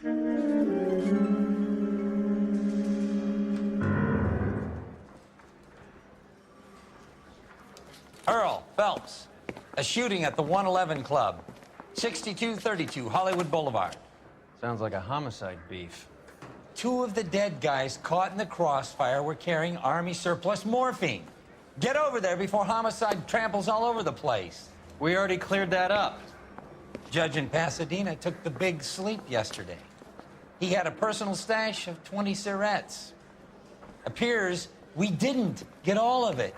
Earl Phelps, a shooting at the 111 Club, 6232 Hollywood Boulevard. Sounds like a homicide beef. 2 of the dead guys caught in the crossfire were carrying Army surplus morphine. Get over there before homicide tramples all over the place. We already cleared that up. Judge in Pasadena took the big sleep yesterday. He had a personal stash of 20 cigarettes. Appears we didn't get all of it.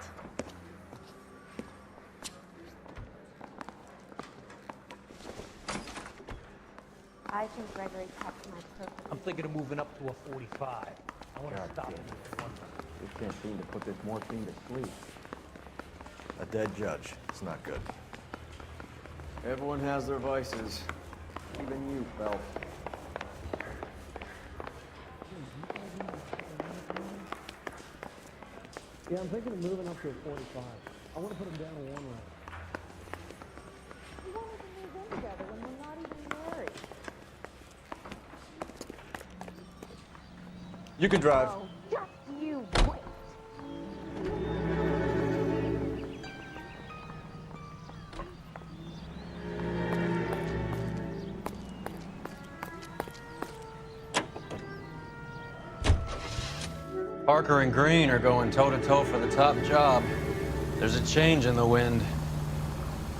I think Gregory kept my purpose. I'm thinking of moving up to a 45. I want to stop him at one. We can't seem to put this morphine to sleep. A dead judge. It's not good. Everyone has their vices. Even you, Phelps. Yeah, I'm thinking of moving up to a 45. I want to put him down to 1 round. We wanted to move in together when we're not even married. You can drive. Oh, just you wait. Parker and Green are going toe-to-toe for the top job. There's a change in the wind.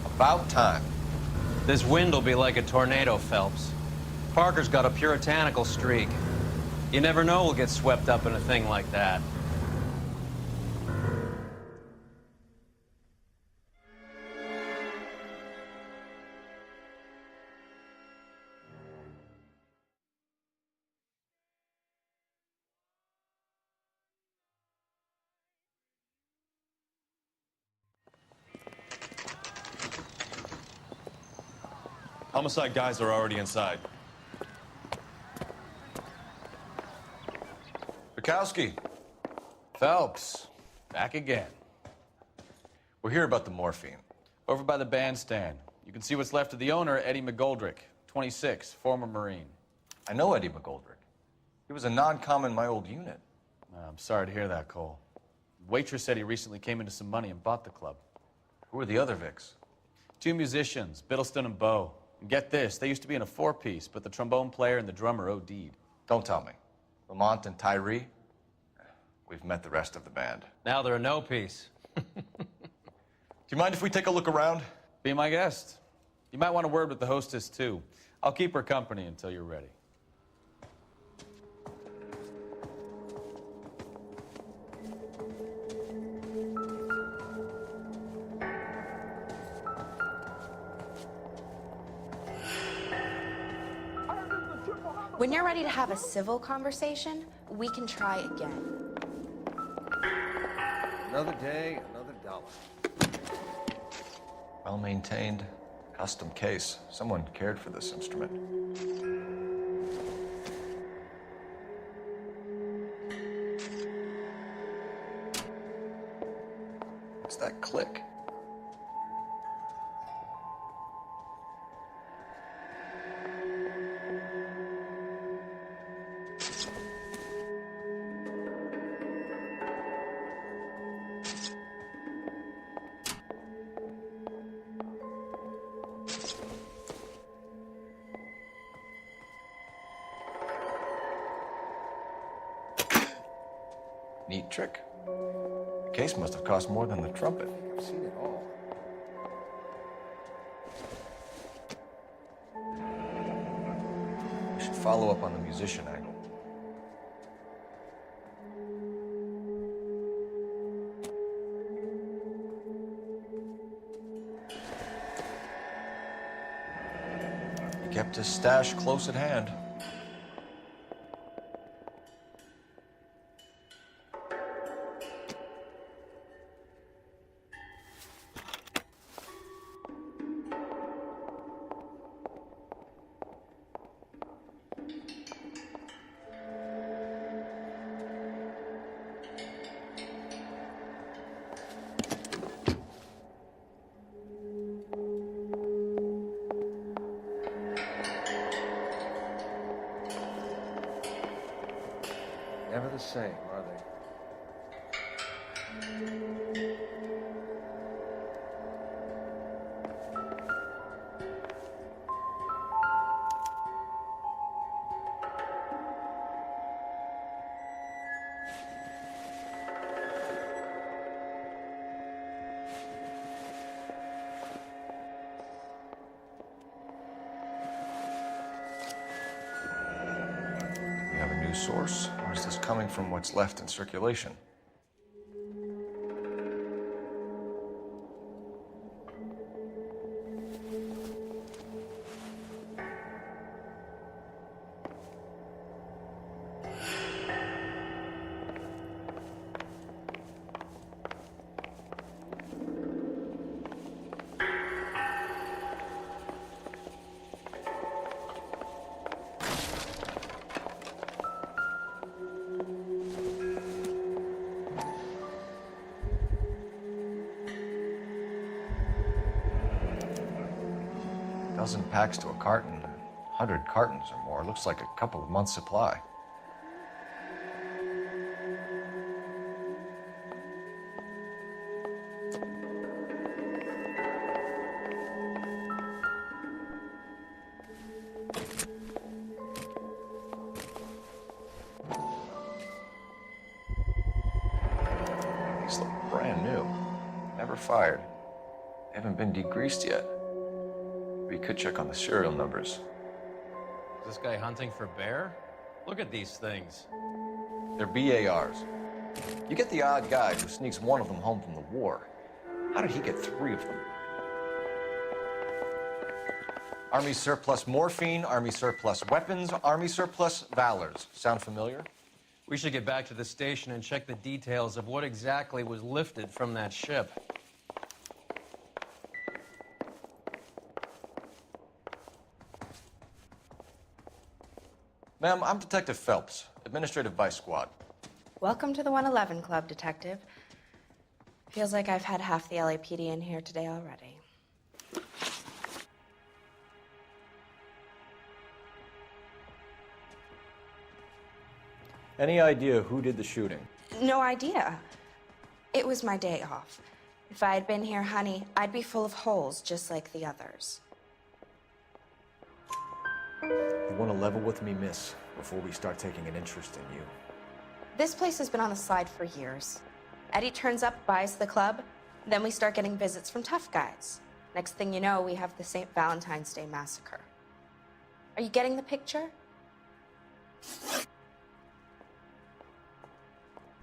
About time. This wind will be like a tornado, Phelps. Parker's got a puritanical streak. You never know we'll get swept up in a thing like that. Homicide guys are already inside. Bukowski. Phelps, back again. We're here about the morphine. Over by the bandstand. You can see what's left of the owner, Eddie McGoldrick, 26, former Marine. I know Eddie McGoldrick. He was a non-com in my old unit. I'm sorry to hear that, Cole. The waitress said he recently came into some money and bought the club. Who are the other Vics? 2 musicians, Biddleston and Bowe. And get this, they used to be in a 4-piece, but the trombone player and the drummer OD'd. Don't tell me. Lamont and Tyree? We've met the rest of the band. Now they're a no-piece. Do you mind if we take a look around? Be my guest. You might want a word with the hostess, too. I'll keep her company until you're ready. When you're ready to have a civil conversation, we can try again. Another day, another dollar. Well-maintained, custom case. Someone cared for this instrument. What's that click? Neat trick. The case must have cost more than the trumpet. I've seen it all. We should follow up on the musician angle. He kept his stash close at hand. are they? We have a new source, or is this coming from what's left in circulation? Dozen packs to a carton, 100 cartons or more. Looks like a couple of months' supply. These look brand new. Never fired. They haven't been degreased yet. We could check on the serial numbers. Is this guy hunting for bear? Look at these things. They're BARs. You get the odd guy who sneaks one of them home from the war. How did he get 3 of them? Army surplus morphine, Army surplus weapons, Army surplus valors. Sound familiar? We should get back to the station and check the details of what exactly was lifted from that ship. Ma'am, I'm Detective Phelps, Administrative Vice Squad. Welcome to the 111 Club, Detective. Feels like I've had half the LAPD in here today already. Any idea who did the shooting? No idea. It was my day off. If I had been here, honey, I'd be full of holes just like the others. You want to level with me, miss, before we start taking an interest in you. This place has been on the slide for years. Eddie turns up, buys the club, then we start getting visits from tough guys. Next thing you know, we have the St. Valentine's Day massacre. Are you getting the picture?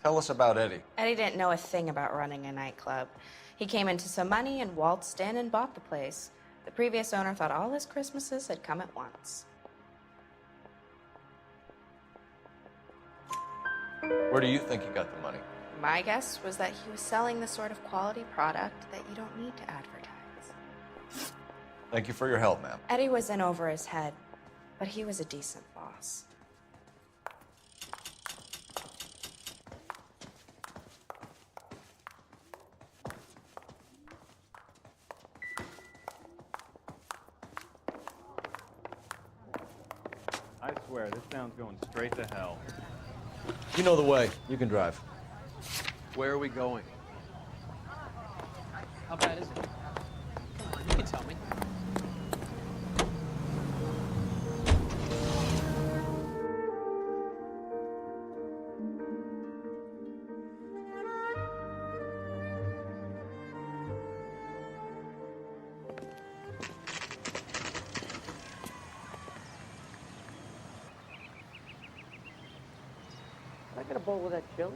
Tell us about Eddie. Eddie didn't know a thing about running a nightclub. He came into some money and waltzed in and bought the place. The previous owner thought all his Christmases had come at once. Where do you think he got the money? My guess was that he was selling the sort of quality product that you don't need to advertise. Thank you for your help, ma'am. Eddie was in over his head, but he was a decent boss. I swear, this town's going straight to hell. You know the way. You can drive. Where are we going? How bad is it? Come on, you can tell me. Can I get a bowl of that chili?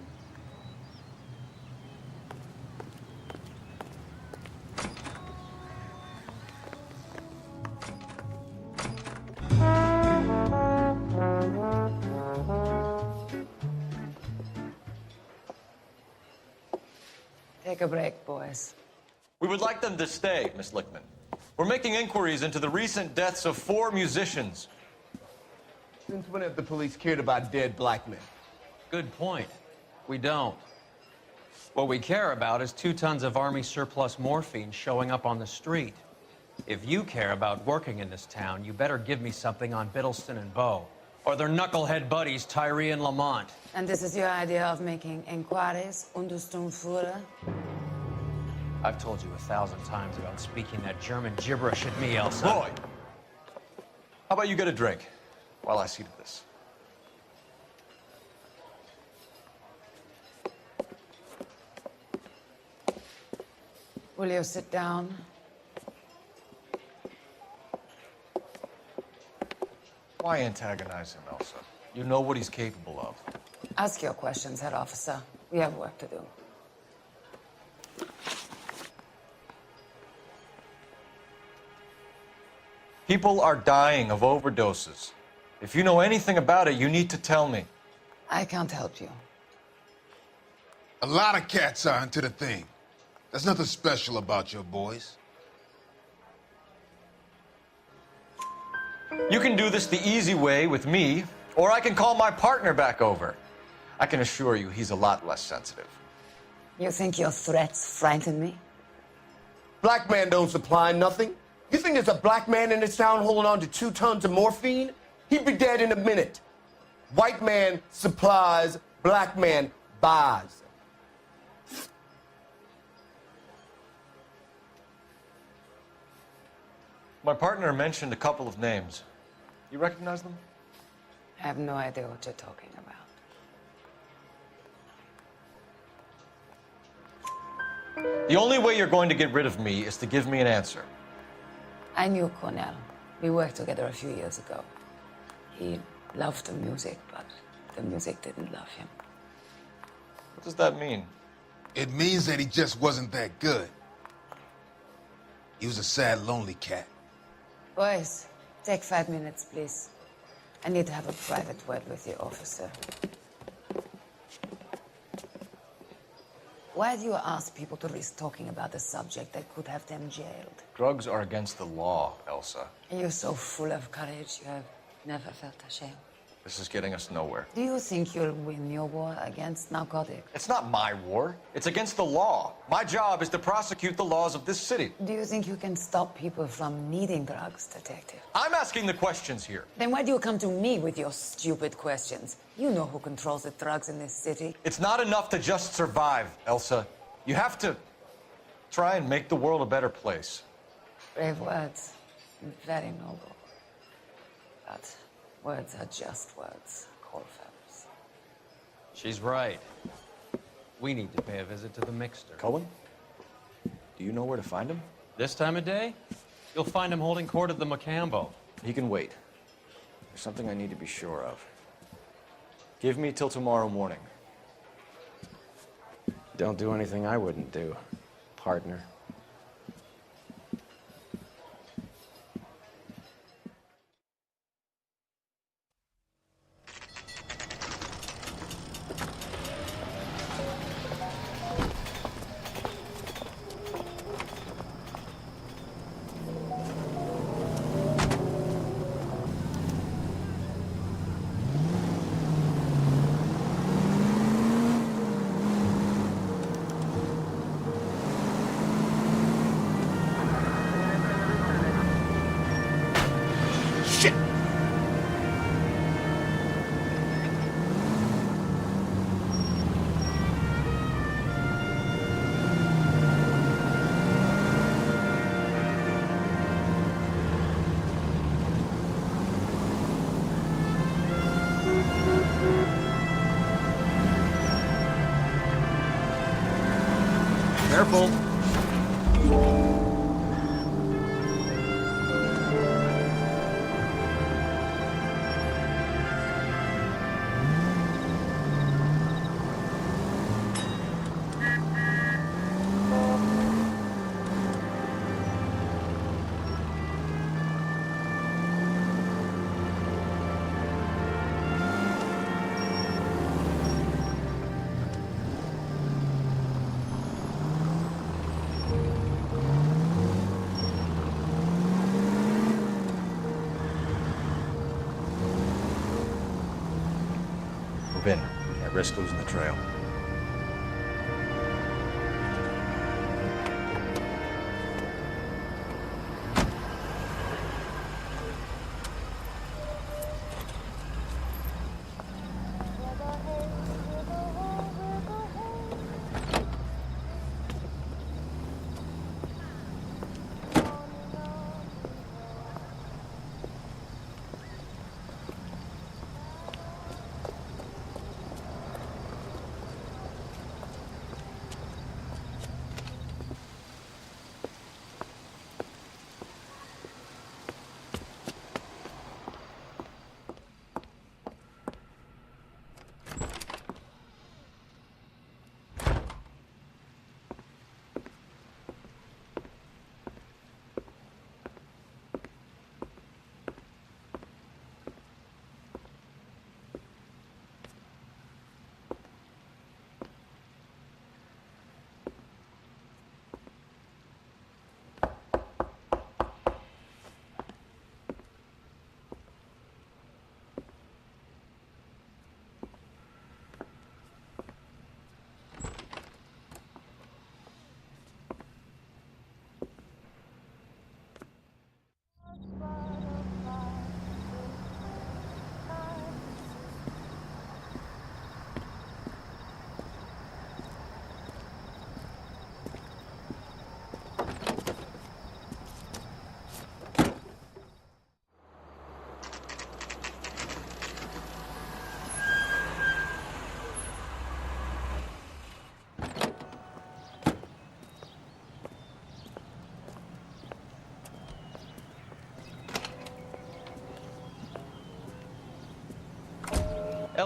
Take a break, boys. We would like them to stay, Miss Lickman. We're making inquiries into the recent deaths of 4 musicians. Since when have the police cared about dead black men? Good point. We don't. What we care about is 2 tons of Army surplus morphine showing up on the street. If you care about working in this town, you better give me something on Biddleston and Bow. Or their knucklehead buddies, Tyree and Lamont. And this is your idea of making inquiries, Untersturmführer? I've told you 1,000 times about speaking that German gibberish at me, Elsa. Roy! How about you get a drink while I see to this? Will you sit down? Why antagonize him, Elsa? You know what he's capable of. Ask your questions, Herr Officer. We have work to do. People are dying of overdoses. If you know anything about it, you need to tell me. I can't help you. A lot of cats are into the thing. There's nothing special about your boys. You can do this the easy way with me, or I can call my partner back over. I can assure you he's a lot less sensitive. You think your threats frighten me? Black man don't supply nothing. You think there's a black man in this town holding on to 2 tons of morphine? He'd be dead in a minute. White man supplies, black man buys. My partner mentioned a couple of names. You recognize them? I have no idea what you're talking about. The only way you're going to get rid of me is to give me an answer. I knew Cornell. We worked together a few years ago. He loved the music, but the music didn't love him. What does that mean? It means that he just wasn't that good. He was a sad, lonely cat. Boys, take 5 minutes, please. I need to have a private word with you, officer. Why do you ask people to risk talking about a subject that could have them jailed? Drugs are against the law, Elsa. You're so full of courage, you have never felt ashamed. This is getting us nowhere. Do you think you'll win your war against narcotics? It's not my war. It's against the law. My job is to prosecute the laws of this city. Do you think you can stop people from needing drugs, detective? I'm asking the questions here. Then why do you come to me with your stupid questions? You know who controls the drugs in this city. It's not enough to just survive, Elsa. You have to try and make the world a better place. Brave words. Very noble. But words are just words, Coalfellas. She's right. We need to pay a visit to the mixer. Cohen? Do you know where to find him? This time of day, you'll find him holding court at the Macambo. He can wait. There's something I need to be sure of. Give me till tomorrow morning. Don't do anything I wouldn't do, partner. Shit! Careful. Move in. Can't risk losing the trail.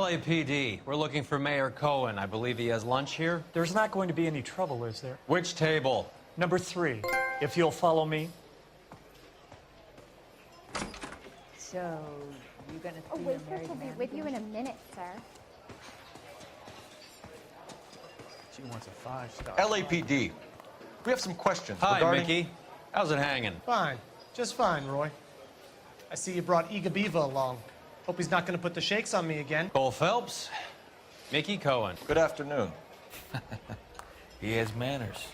LAPD. We're looking for Mayor Cohen. I believe he has lunch here. There's not going to be any trouble, is there? Which table? Number 3, if you'll follow me. So, you gonna A see your waitress married will be man with you in again? a minute, sir. She wants a 5-star. LAPD. We have some questions Hi, regarding... Mickey. How's it hanging? Fine. Just fine, Roy. I see you brought Iga Beaver along. Hope he's not gonna put the shakes on me again. Cole Phelps. Mickey Cohen. Good afternoon. He has manners.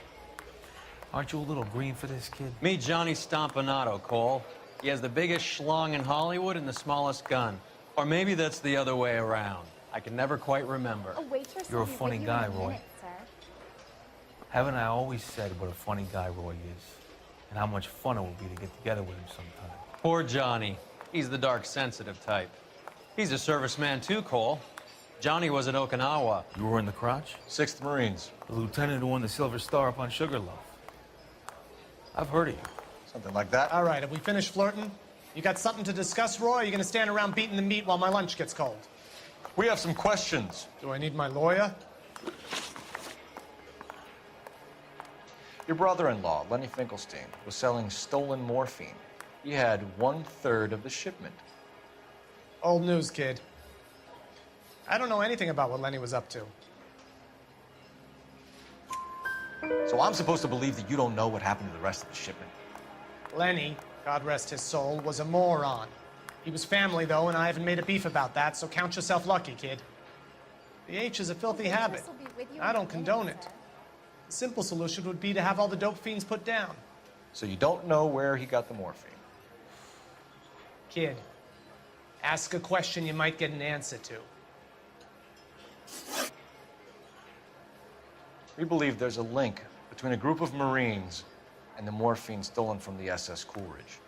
Aren't you a little green for this kid? Meet Johnny Stompanato, Cole. He has the biggest schlong in Hollywood and the smallest gun. Or maybe that's the other way around. I can never quite remember. A waitress You're will a be funny with you guy, in a Roy. minute, sir. Haven't I always said what a funny guy Roy is? And how much fun it would be to get together with him sometime? Poor Johnny. He's the dark, sensitive type. He's a serviceman too, Cole. Johnny was at Okinawa. You were in the crotch? 6th Marines. The lieutenant who won the Silver Star up on Sugarloaf. I've heard of you. Something like that. All right, have we finished flirting? You got something to discuss, Roy, or are you gonna stand around beating the meat while my lunch gets cold? We have some questions. Do I need my lawyer? Your brother-in-law, Lenny Finkelstein, was selling stolen morphine. He had 1/3 of the shipment. Old news, kid. I don't know anything about what Lenny was up to. So I'm supposed to believe that you don't know what happened to the rest of the shipment? Lenny, God rest his soul, was a moron. He was family, though, and I haven't made a beef about that, so count yourself lucky, kid. The H is a filthy habit. Will be with you I in a don't condone minute, it. sir. The simple solution would be to have all the dope fiends put down. So you don't know where he got the morphine? Kid, ask a question you might get an answer to. We believe there's a link between a group of Marines and the morphine stolen from the SS Coolidge.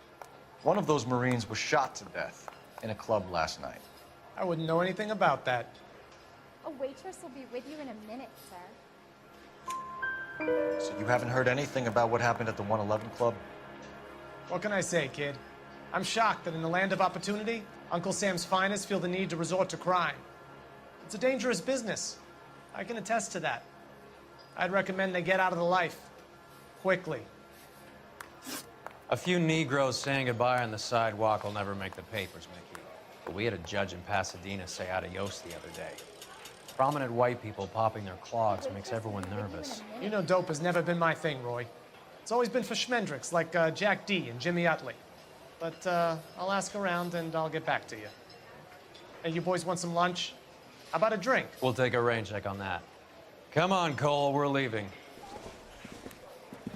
One of those Marines was shot to death in a club last night. I wouldn't know anything about that. A waitress will be with you in a minute, sir. So you haven't heard anything about what happened at the 111 Club? What can I say, kid? I'm shocked that in the land of opportunity, Uncle Sam's finest feel the need to resort to crime. It's a dangerous business. I can attest to that. I'd recommend they get out of the life. Quickly. A few Negroes saying goodbye on the sidewalk will never make the papers, Mickey. But we had a judge in Pasadena say adios the other day. Prominent white people popping their clogs makes everyone nervous. You know dope has never been my thing, Roy. It's always been for schmendricks like Jack D. and Jimmy Utley. But I'll ask around and I'll get back to you. Hey, you boys want some lunch? How about a drink? We'll take a rain check on that. Come on, Cole, we're leaving.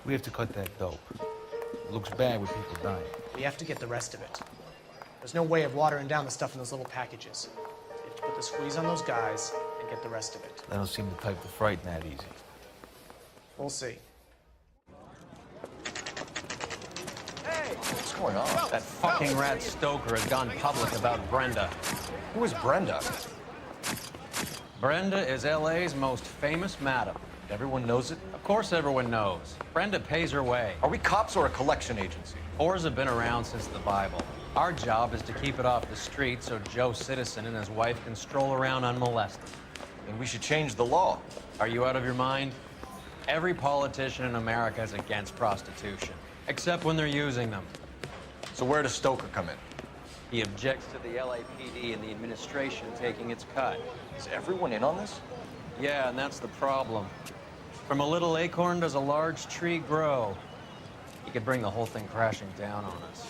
We have to cut that dope. It looks bad with people dying. We have to get the rest of it. There's no way of watering down the stuff in those little packages. You have to put the squeeze on those guys and get the rest of it. They don't seem the type to frighten that easy. We'll see. What's going on? That fucking rat Stoker has gone public about Brenda. Who is Brenda? Brenda is LA's most famous madam. Everyone knows it? Of course everyone knows. Brenda pays her way. Are we cops or a collection agency? Whores have been around since the Bible. Our job is to keep it off the street so Joe Citizen and his wife can stroll around unmolested. And we should change the law. Are you out of your mind? Every politician in America is against prostitution, except when they're using them. So where does Stoker come in? He objects to the LAPD and the administration taking its cut. Is everyone in on this? Yeah, and that's the problem. From a little acorn does a large tree grow. He could bring the whole thing crashing down on us.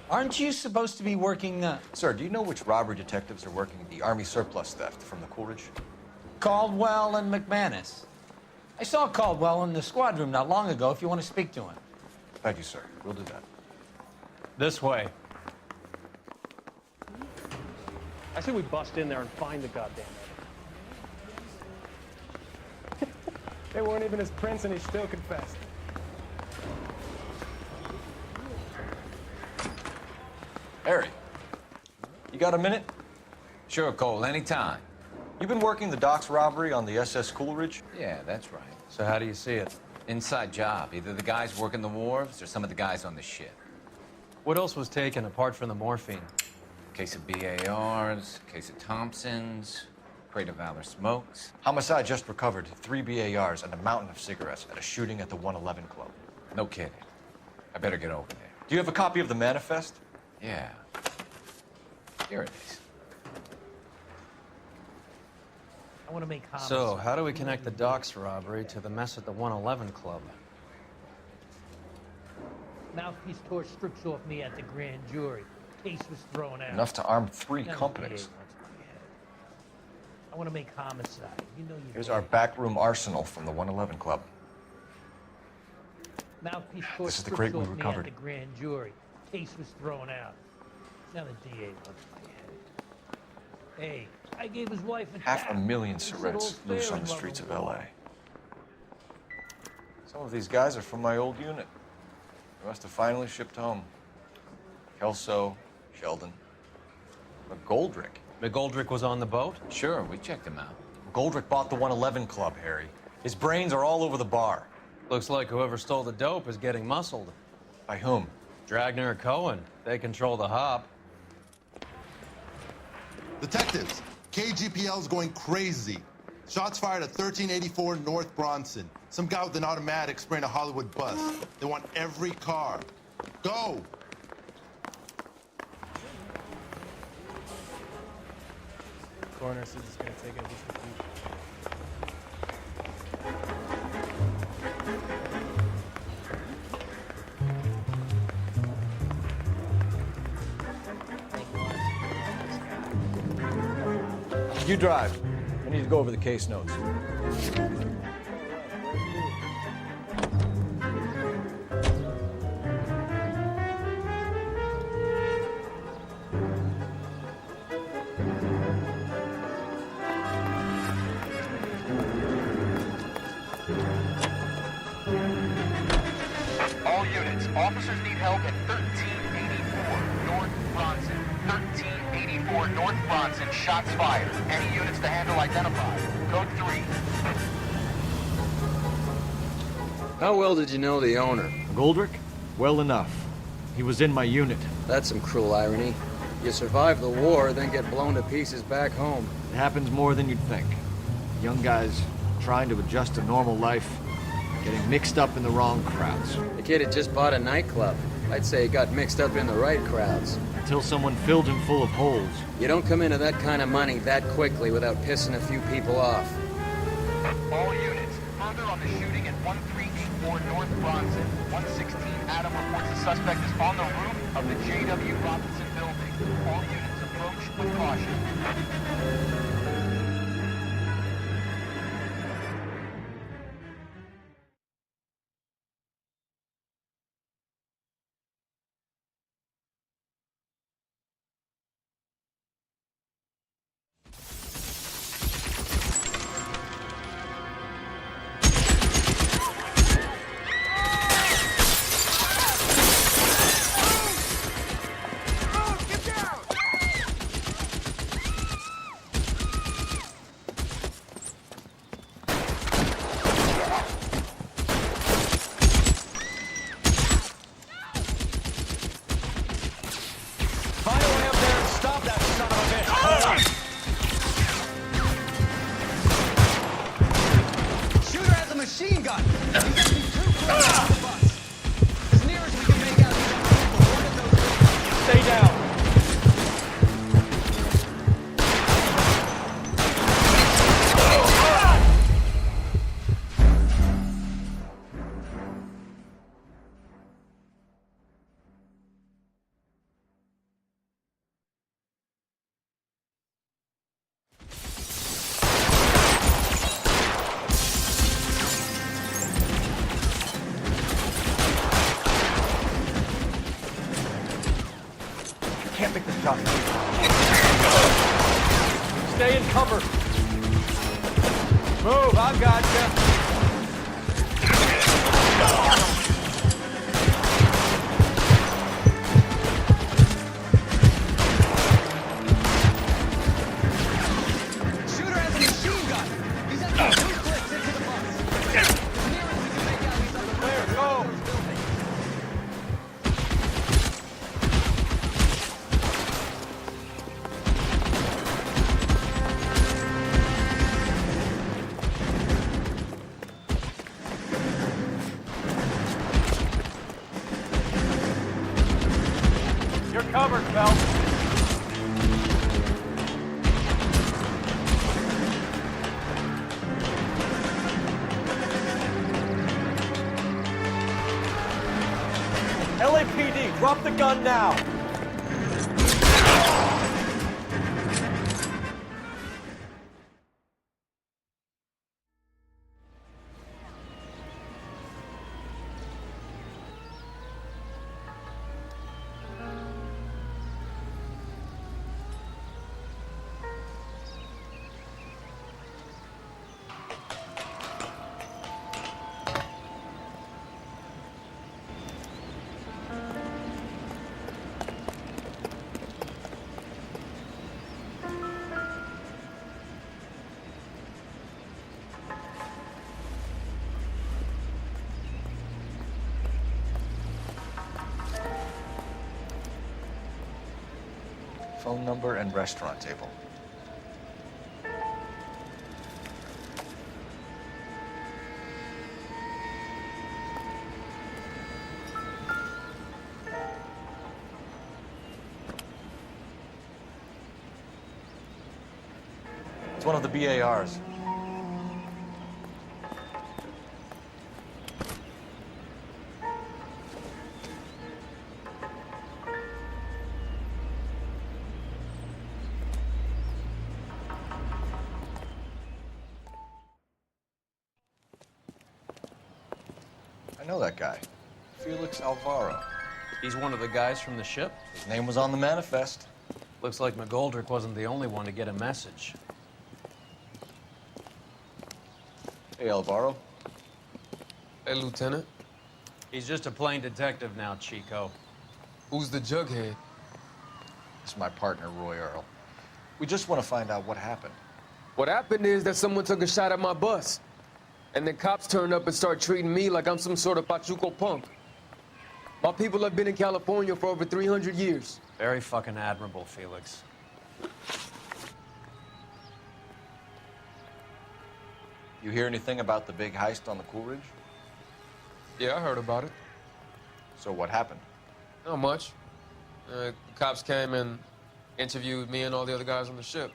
Aren't you supposed to be working, Sir, do you know which robbery detectives are working the Army surplus theft from the Coolidge? Caldwell and McManus? I saw Caldwell in the squad room not long ago if you want to speak to him. Thank you, sir. We'll do that. This way. I say we bust in there and find the goddamn editor. They weren't even his prints and he still confessed. Harry, you got a minute? Sure, Cole, anytime. You've been working the docks robbery on the SS Coolidge? Yeah, that's right. So how do you see it? Inside job. Either the guys working the wharves or some of the guys on the ship. What else was taken apart from the morphine? Case of BARs, case of Thompsons, crate of Valor smokes. Homicide just recovered 3 BARs and a mountain of cigarettes at a shooting at the 111 Club. No kidding. I better get over there. Do you have a copy of the manifest? Yeah. Here it is. I want to make comments. So, how do we connect the docks robbery to the mess at the 111 Club? Mouthpiece tore strips off me at the grand jury. Case was thrown out. Enough to arm 3 Now the companies. DA wants my head. I want to make homicide. You know you. Here's our backroom arsenal from the 111 Club. Mouthpiece tore This is the strips crate we off me recovered. at the grand jury. Case was thrown out. Now the DA wants my head. Hey, I gave his wife a tap. 500,000 He said cigarettes all's loose fair on in the love streets of and war. LA. Some of these guys are from my old unit. They must have finally shipped home. Kelso, Sheldon, McGoldrick. McGoldrick was on the boat? Sure, we checked him out. McGoldrick bought the 111 Club, Harry. His brains are all over the bar. Looks like whoever stole the dope is getting muscled. By whom? Dragner or Cohen. They control the hop. Detectives, KGPL's going crazy. Shots fired at 1384 North Bronson. Some guy with an automatic spraying a Hollywood bus. They want every car. Go! Coroner says it's gonna take at least a few. You drive. I need to go over the case notes. All units, officers need help at 1384 North Bronson. 1384 North Bronson, shots fired. Any units to handle identified. Code 3. How well did you know the owner? McGoldrick? Well enough. He was in my unit. That's some cruel irony. You survive the war, then get blown to pieces back home. It happens more than you'd think. Young guys trying to adjust to normal life, getting mixed up in the wrong crowds. The kid had just bought a nightclub. I'd say he got mixed up in the right crowds. Until someone filled him full of holes. You don't come into that kind of money that quickly without pissing a few people off. All units, further on the shooting at 1384 North Bronson. 116 Adam reports the suspect is on the roof of the J.W. Robinson building. All units approach with caution. Find a way up there and stop that son of a bitch! Shooter has a machine gun. He's getting too close to the bus. As near as we can make out, he's on one of those. Stay down. Can't make this shot. Stay in cover. Move, I've got you. Shooter has a machine gun. He's at the two clicks into the bus. As near as we can make out, he's on the There, go. LSPD, drop the gun now! Phone number and restaurant table. It's one of the BARs. I know that guy. Felix Alvaro. He's one of the guys from the ship? His name was on the manifest. Looks like McGoldrick wasn't the only one to get a message. Hey, Alvaro. Hey, Lieutenant. He's just a plain detective now, Chico. Who's the jughead? It's my partner, Roy Earl. We just want to find out what happened. What happened is that someone took a shot at my bus. And then cops turned up and start treating me like I'm some sort of Pachuco punk. My people have been in California for over 300 years. Very fucking admirable, Felix. You hear anything about the big heist on the Coolidge? Yeah, I heard about it. So what happened? Not much. The cops came and interviewed me and all the other guys on the ship.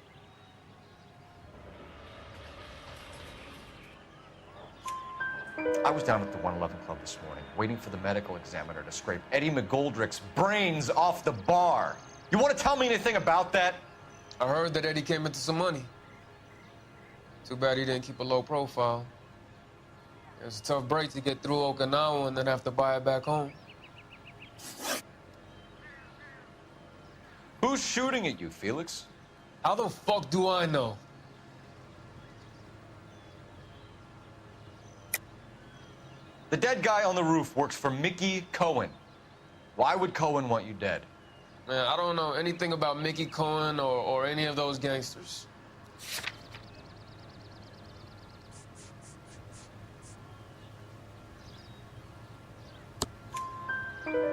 I was down at the 111 Club this morning, waiting for the medical examiner to scrape Eddie McGoldrick's brains off the bar. You want to tell me anything about that? I heard that Eddie came into some money. Too bad he didn't keep a low profile. It was a tough break to get through Okinawa and then have to buy it back home. Who's shooting at you, Felix? How the fuck do I know? The dead guy on the roof works for Mickey Cohen. Why would Cohen want you dead? Man, I don't know anything about Mickey Cohen or any of those gangsters.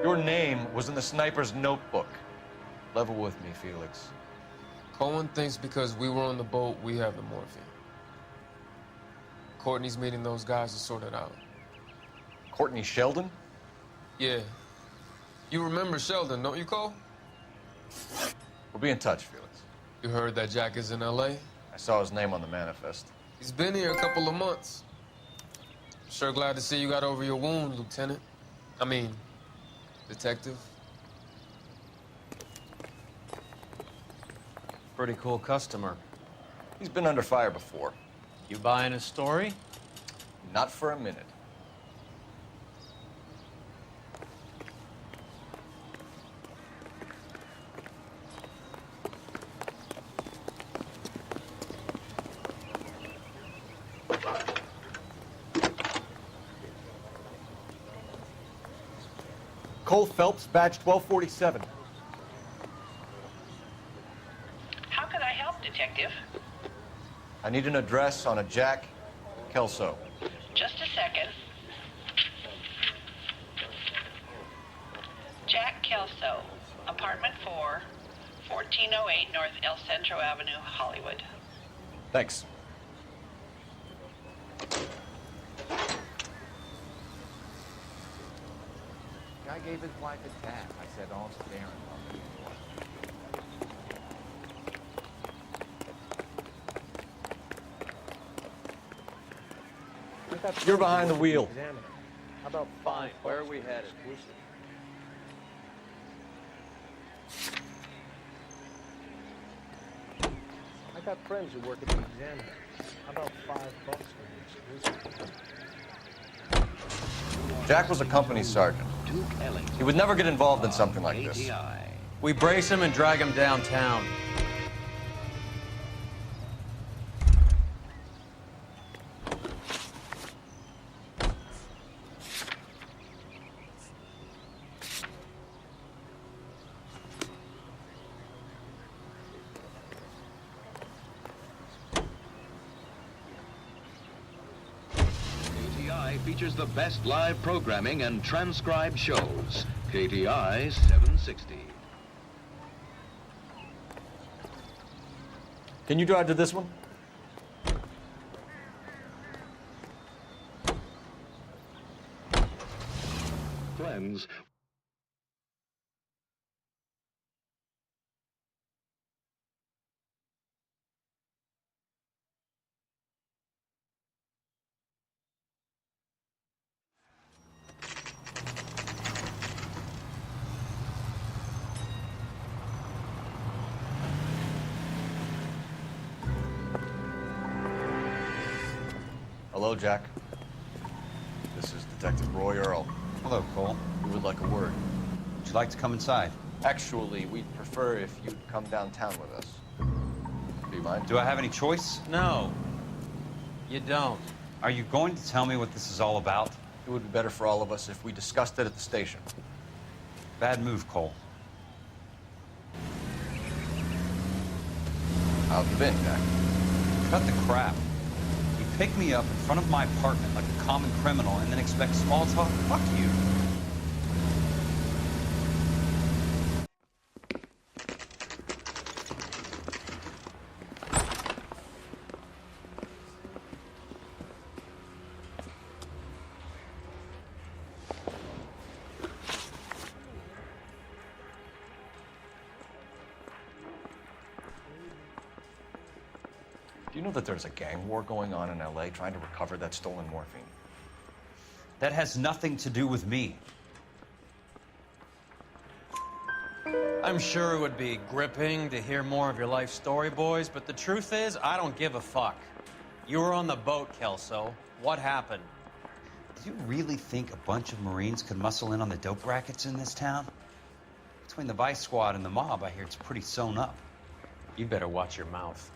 Your name was in the sniper's notebook. Level with me, Felix. Cohen thinks because we were on the boat, we have the morphine. Courtney's meeting those guys to sort it out. Courtney Sheldon? Yeah. You remember Sheldon, don't you, Cole? We'll be in touch, Felix. You heard that Jack is in L.A.? I saw his name on the manifest. He's been here a couple of months. Sure glad to see you got over your wound, Lieutenant. I mean, Detective. Pretty cool customer. He's been under fire before. You buying his story? Not for a minute. Cole Phelps, badge 1247. How can I help, Detective? I need an address on a Jack Kelso. Just a second. Jack Kelso, apartment 4, 1408 North El Centro Avenue, Hollywood. Thanks. Guy gave his wife a tap. I said, all staring on me. You're behind the wheel. How about Fine. Where are we headed? got friends who work at the Examiner. How about $5 for the exclusive? Jack was a company sergeant. He would never get involved in something like this. We brace him and drag him downtown. KTI features the best live programming and transcribed shows. KTI 760. Can you drive to this one? Friends. Hello, Jack. This is Detective Roy Earl. Hello, Cole. We would like a word. Would you like to come inside? Actually, we'd prefer if you'd come downtown with us. Do you mind? Do I have any choice? No. You don't. Are you going to tell me what this is all about? It would be better for all of us if we discussed it at the station. Bad move, Cole. How have you been, Jack? Cut the crap. You pick me up in front of my apartment like a common criminal and then expect small talk? Fuck you. Do you know that there's a gang war going on in LA trying to recover that stolen morphine? That has nothing to do with me. I'm sure it would be gripping to hear more of your life story, boys, but the truth is, I don't give a fuck. You were on the boat, Kelso. What happened? Do you really think a bunch of Marines could muscle in on the dope rackets in this town? Between the Vice Squad and the mob, I hear it's pretty sewn up. You better watch your mouth.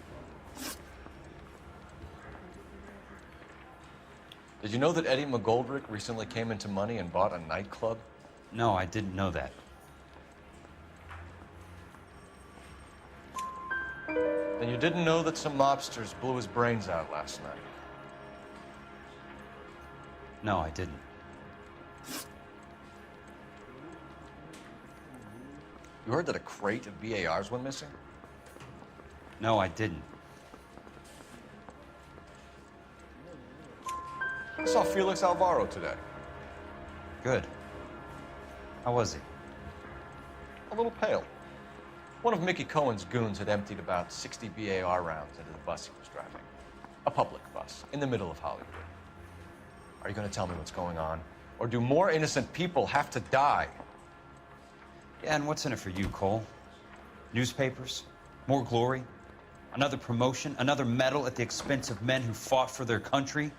Did you know that Eddie McGoldrick recently came into money and bought a nightclub? No, I didn't know that. Then you didn't know that some mobsters blew his brains out last night? No, I didn't. You heard that a crate of BARs went missing? No, I didn't. I saw Felix Alvaro today. Good. How was he? A little pale. One of Mickey Cohen's goons had emptied about 60 BAR rounds into the bus he was driving. A public bus, in the middle of Hollywood. Are you going to tell me what's going on? Or do more innocent people have to die? Yeah, and what's in it for you, Cole? Newspapers? More glory? Another promotion? Another medal at the expense of men who fought for their country?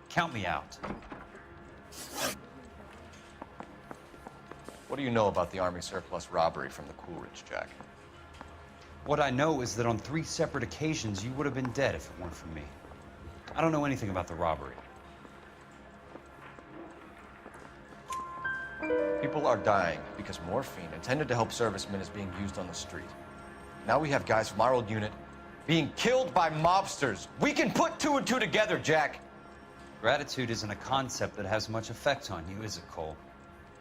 Count me out. What do you know about the Army surplus robbery from the Coolidge, Jack? What I know is that on 3 separate occasions, you would have been dead if it weren't for me. I don't know anything about the robbery. People are dying because morphine intended to help servicemen is being used on the street. Now we have guys from our old unit being killed by mobsters. We can put 2 and 2 together, Jack. Gratitude isn't a concept that has much effect on you, is it, Cole?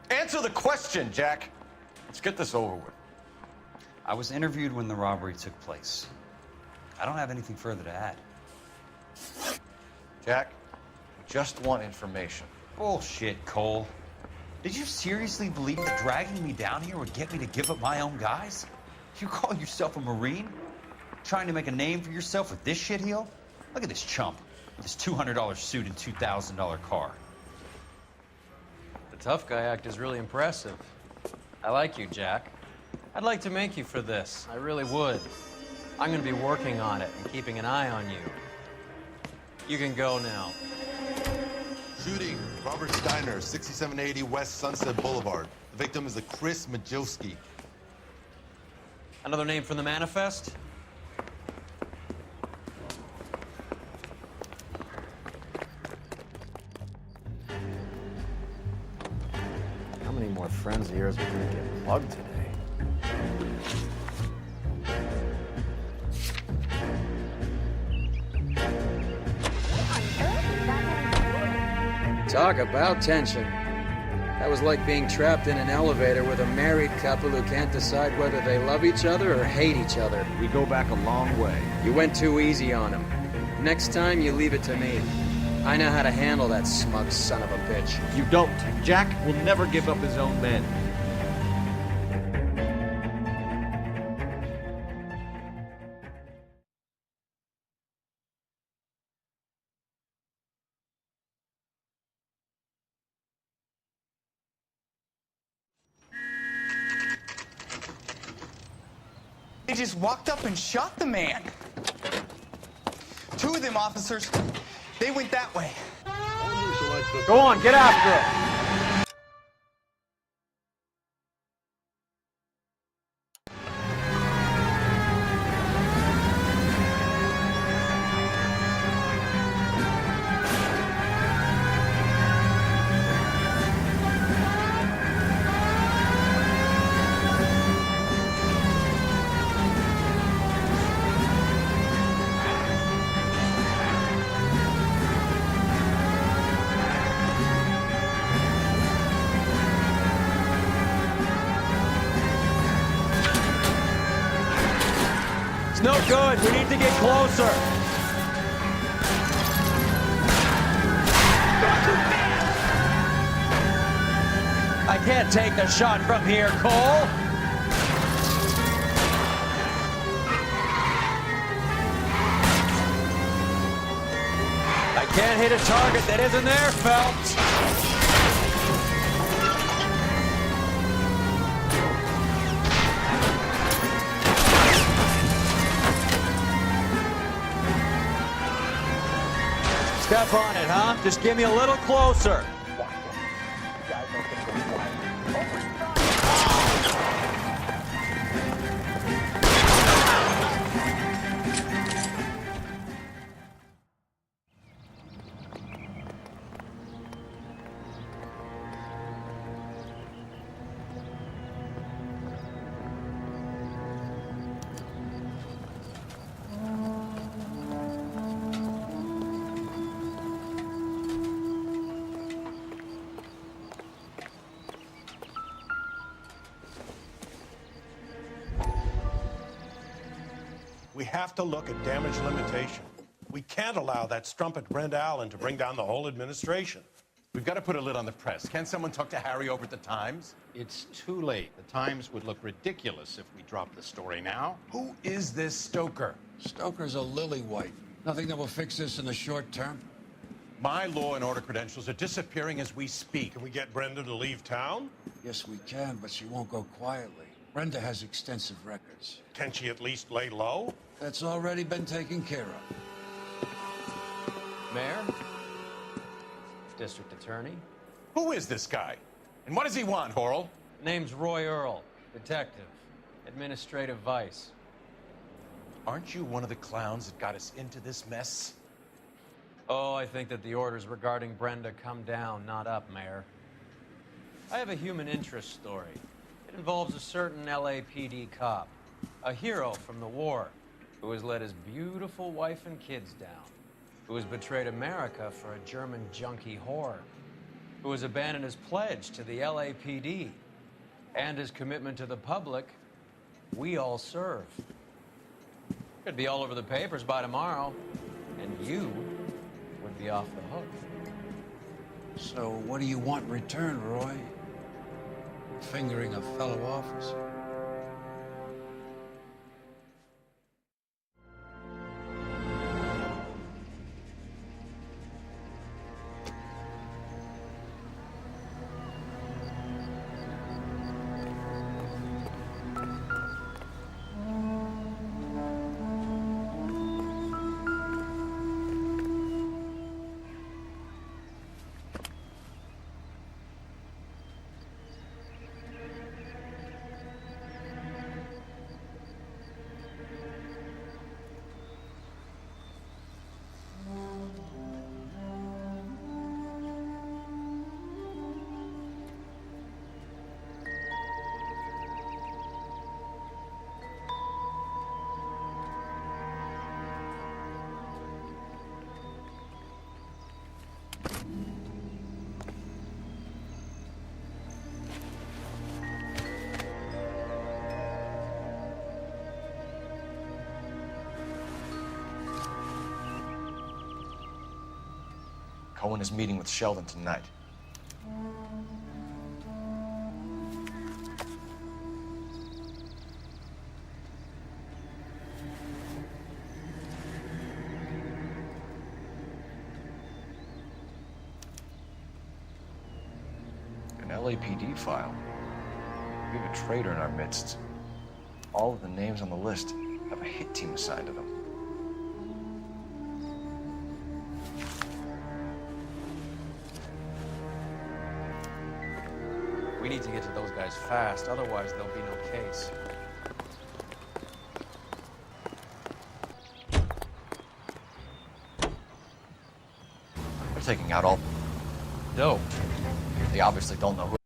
Answer the question, Jack. Let's get this over with. I was interviewed when the robbery took place. I don't have anything further to add. Jack, we just want information. Bullshit, Cole. Did you seriously believe that dragging me down here would get me to give up my own guys? You call yourself a Marine? Trying to make a name for yourself with this shitheel? Look at this chump. This $200 suit and $2,000 car. The tough guy act is really impressive. I like you, Jack. I'd like to make you for this. I really would. I'm gonna be working on it and keeping an eye on you. You can go now. Shooting, Robert Steiner, 6780 West Sunset Boulevard. The victim is a Chris Majowski. Another name from the manifest? How many more friends of yours are gonna get plugged today? Talk about tension. That was like being trapped in an elevator with a married couple who can't decide whether they love each other or hate each other. We go back a long way. You went too easy on him. Next time, you leave it to me. I know how to handle that smug son of a bitch. You don't. Jack will never give up his own men. They just walked up and shot the man. Two of them officers, they went that way. Go on, get after him. It's no good. We need to get closer. I can't take the shot from here, Cole. I can't hit a target that isn't there, Phelps. Step on it, huh? Just get me a little closer. We have to look at damage limitation. We can't allow that strumpet Brent Allen to bring down the whole administration. We've got to put a lid on the press. Can't someone talk to Harry over at the Times? It's too late. The Times would look ridiculous if we dropped the story now. Who is this Stoker? Stoker's a lily-white. Nothing that will fix this in the short term. My law and order credentials are disappearing as we speak. Can we get Brenda to leave town? Yes, we can, but she won't go quietly. Brenda has extensive records. Can she at least lay low? That's already been taken care of. Mayor? District Attorney? Who is this guy? And what does he want, Horrell? Name's Roy Earl, detective, administrative vice. Aren't you one of the clowns that got us into this mess? Oh, I think that the orders regarding Brenda come down, not up, Mayor. I have a human interest story. It involves a certain LAPD cop, a hero from the war, who has let his beautiful wife and kids down, who has betrayed America for a German junkie whore, who has abandoned his pledge to the LAPD and his commitment to the public. We all serve. Could be all over the papers by tomorrow, and you would be off the hook. So what do you want in return, Roy? Fingering a fellow officer? Cohen is meeting with Sheldon tonight. An LAPD file. We have a traitor in our midst. All of the names on the list have a hit team assigned to them. We need to get to those guys fast, otherwise there'll be no case. They're taking out all dope. They obviously don't know who.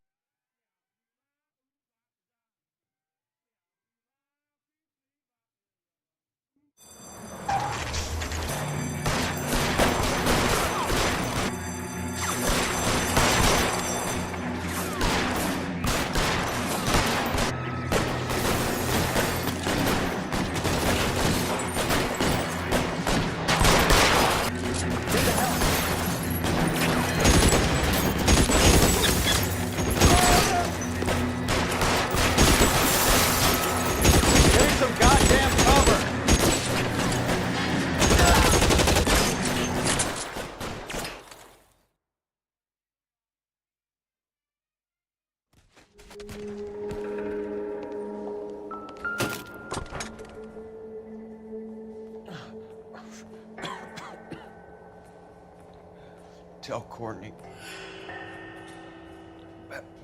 Tell Courtney.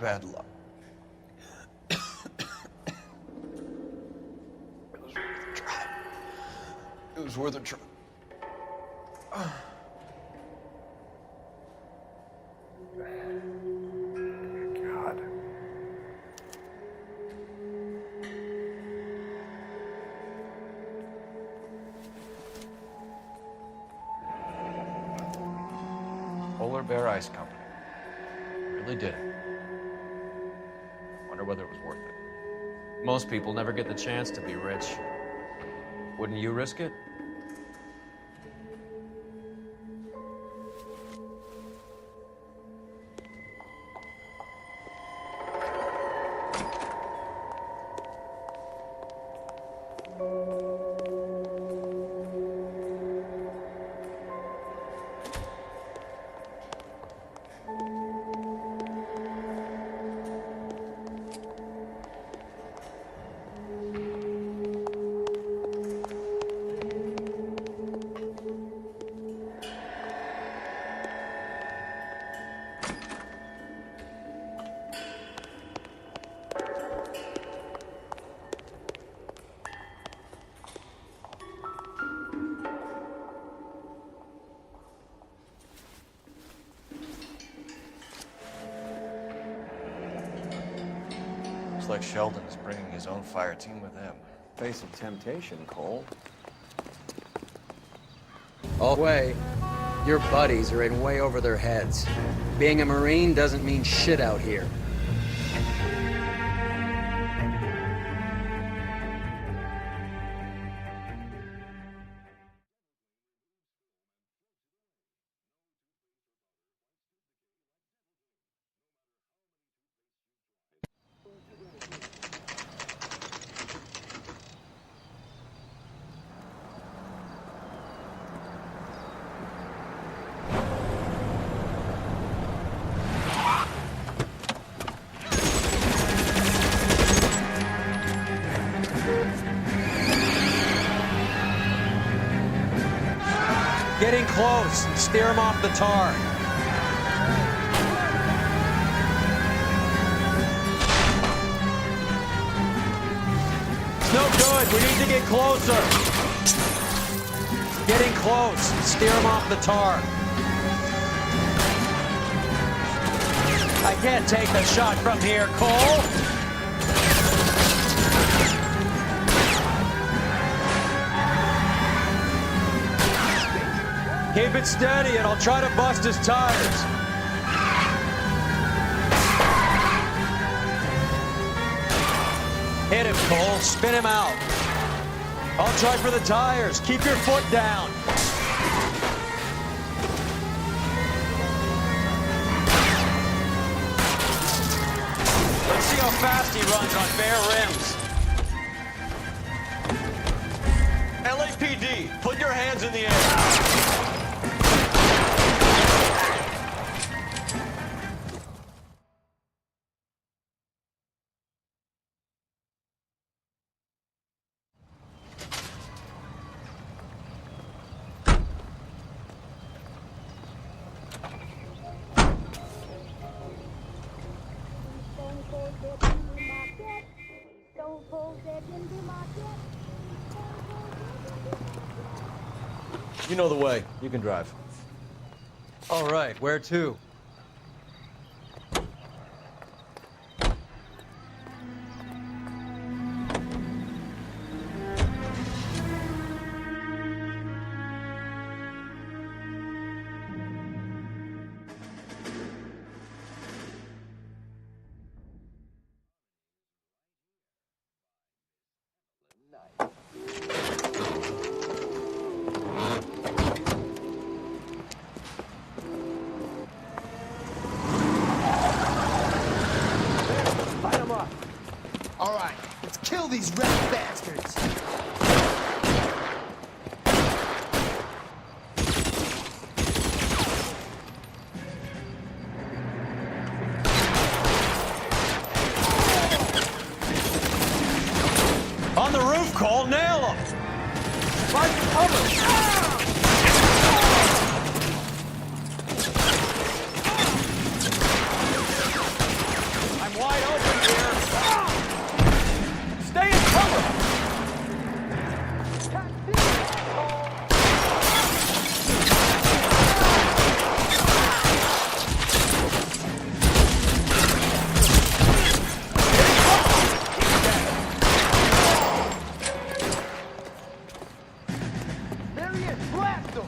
Bad luck. It was worth a try. God. Polar Bear Ice Company. Really did it. Wonder whether it was worth it. Most people never get the chance to be rich. Wouldn't you risk it? Looks like Sheldon is bringing his own fire team with him. Face of temptation, Cole. All the way, your buddies are in way over their heads. Being a Marine doesn't mean shit out here. Getting close. Steer him off the tar. It's no good. We need to get closer. Getting close. Steer him off the tar. I can't take the shot from here, Cole. Keep it steady, and I'll try to bust his tires. Hit him, Cole. Spin him out. I'll try for the tires. Keep your foot down. Let's see how fast he runs on bare rims. LAPD, put your hands in the air. You know the way. You can drive. All right, where to? All right, let's kill these rat bastards. On the roof, Cole, nail him! Find cover! I'm wide open here. Stay in cover! There he is! Blast him!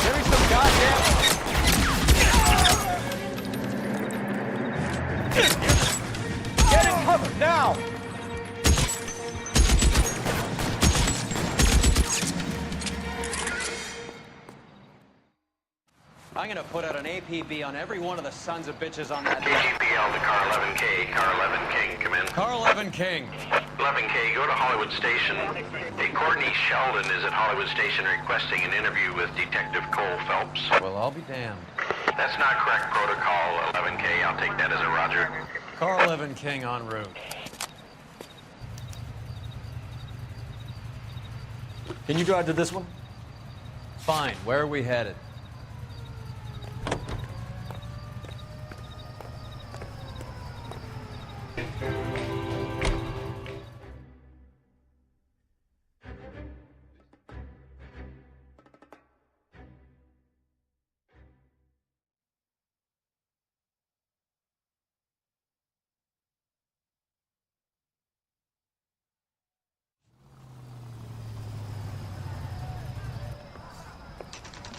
Give me some goddamn... Get in cover, now! I'm gonna put out an APB on every one of the sons of bitches on that. KGPL to car 11K. Car 11 King, come in. Car 11 King. 11K, go to Hollywood Station. Hey, Courtney Sheldon is at Hollywood Station requesting an interview with Detective Cole Phelps. Well, I'll be damned. That's not correct protocol, 11K. I'll take that as a roger. Car 11 King en route. Can you drive to this one? Fine, where are we headed?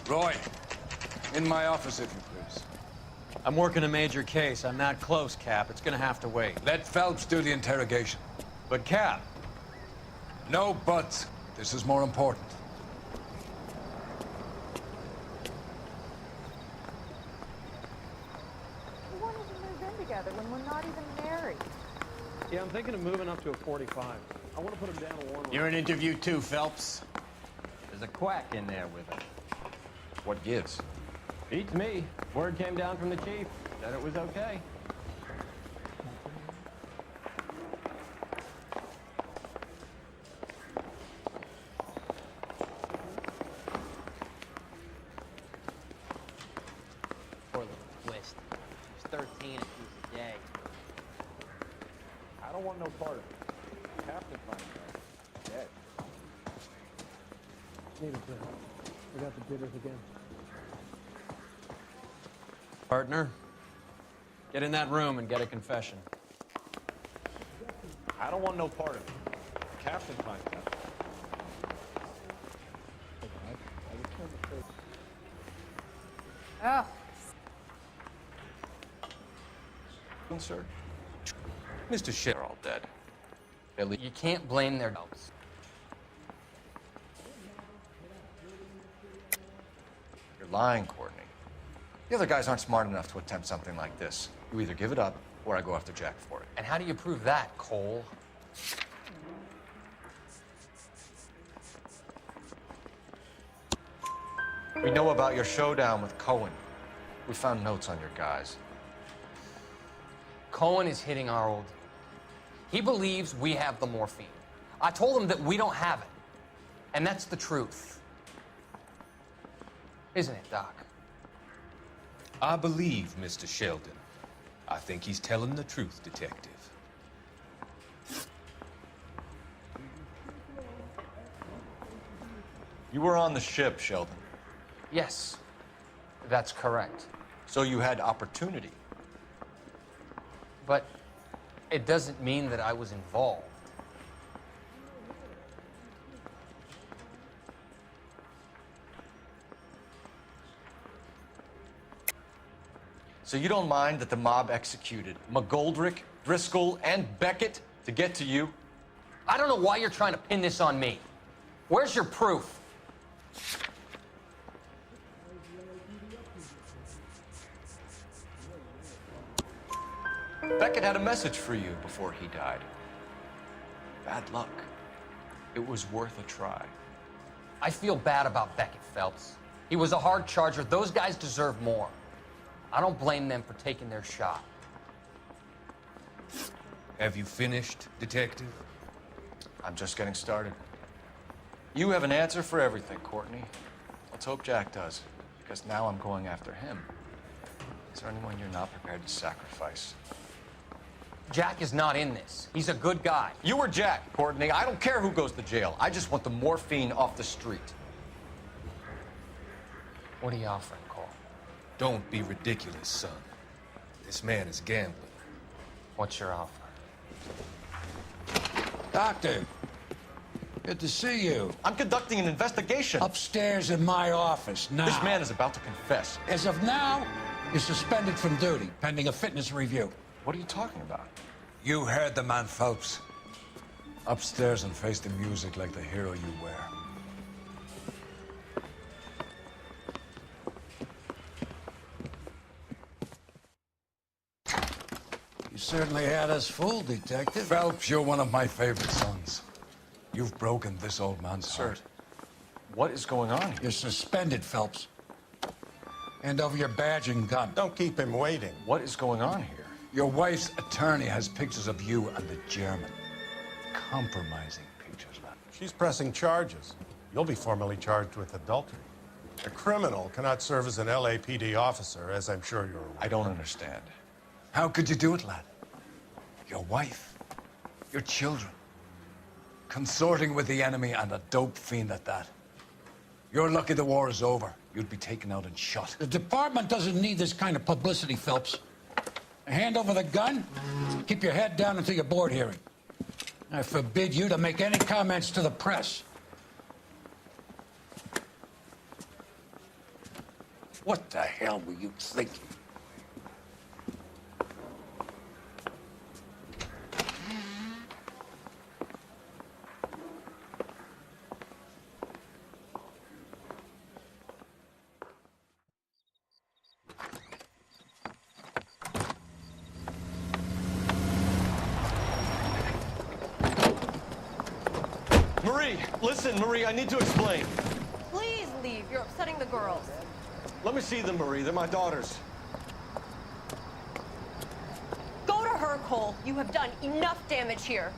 Roy, in my office, if you please. I'm working a major case. I'm that close, Cap. It's gonna have to wait. Let Phelps do the interrogation. But, Cap... No buts. This is more important. We won't even move in together when we're not even married. Yeah, I'm thinking of moving up to a 45. I want to put him down to one. You're in interview too, Phelps. There's a quack in there with her. What gives? Beats me. Word came down from the chief. Said it was okay. Poor little twist. He's 13 and he's a day. I don't want no part of it. Captain finds out. Dead. Need a bit. We got the bidders again. Partner, get in that room and get a confession. I don't want no part of it. Captain finds out. Oh. Sir? Mr. Shit are all dead. You can't blame their dogs. You're lying, Courtney. The other guys aren't smart enough to attempt something like this. You either give it up, or I go after Jack for it. And how do you prove that, Cole? We know about your showdown with Cohen. We found notes on your guys. Cohen is hitting our old. He believes we have the morphine. I told him that we don't have it. And that's the truth. Isn't it, Doc? I believe Mr. Sheldon. I think he's telling the truth, Detective. You were on the ship, Sheldon. Yes, that's correct. So you had opportunity. But it doesn't mean that I was involved. So you don't mind that the mob executed McGoldrick, Driscoll, and Beckett to get to you? I don't know why you're trying to pin this on me. Where's your proof? Beckett had a message for you before he died. Bad luck. It was worth a try. I feel bad about Beckett, Phelps. He was a hard charger. Those guys deserve more. I don't blame them for taking their shot. Have you finished, Detective? I'm just getting started. You have an answer for everything, Courtney. Let's hope Jack does, because now I'm going after him. Is there anyone you're not prepared to sacrifice? Jack is not in this. He's a good guy. You or Jack, Courtney. I don't care who goes to jail. I just want the morphine off the street. What are you offering, Cole? Don't be ridiculous, son. This man is gambling. What's your offer? Doctor, good to see you. I'm conducting an investigation. Upstairs in my office now. This man is about to confess. As of now, you're suspended from duty, pending a fitness review. What are you talking about? You heard the man, Phelps. Upstairs and face the music like the hero you were. You certainly had us fooled, Detective. Phelps, you're one of my favorite sons. You've broken this old man's heart. What is going on here? You're suspended, Phelps. Hand over your badge and gun. Don't keep him waiting. What is going on here? Your wife's attorney has pictures of you and the German. Compromising pictures, lad. She's pressing charges. You'll be formally charged with adultery. A criminal cannot serve as an LAPD officer, as I'm sure you're aware. I don't understand. How could you do it, lad? Your wife, your children, consorting with the enemy and a dope fiend at that. You're lucky the war is over. You'd be taken out and shot. The department doesn't need this kind of publicity, Phelps. Hand over the gun, keep your head down until your board hearing. I forbid you to make any comments to the press. What the hell were you thinking? Marie, listen, Marie, I need to explain. Please leave. You're upsetting the girls. Let me see them, Marie. They're my daughters. Go to her, Cole. You have done enough damage here.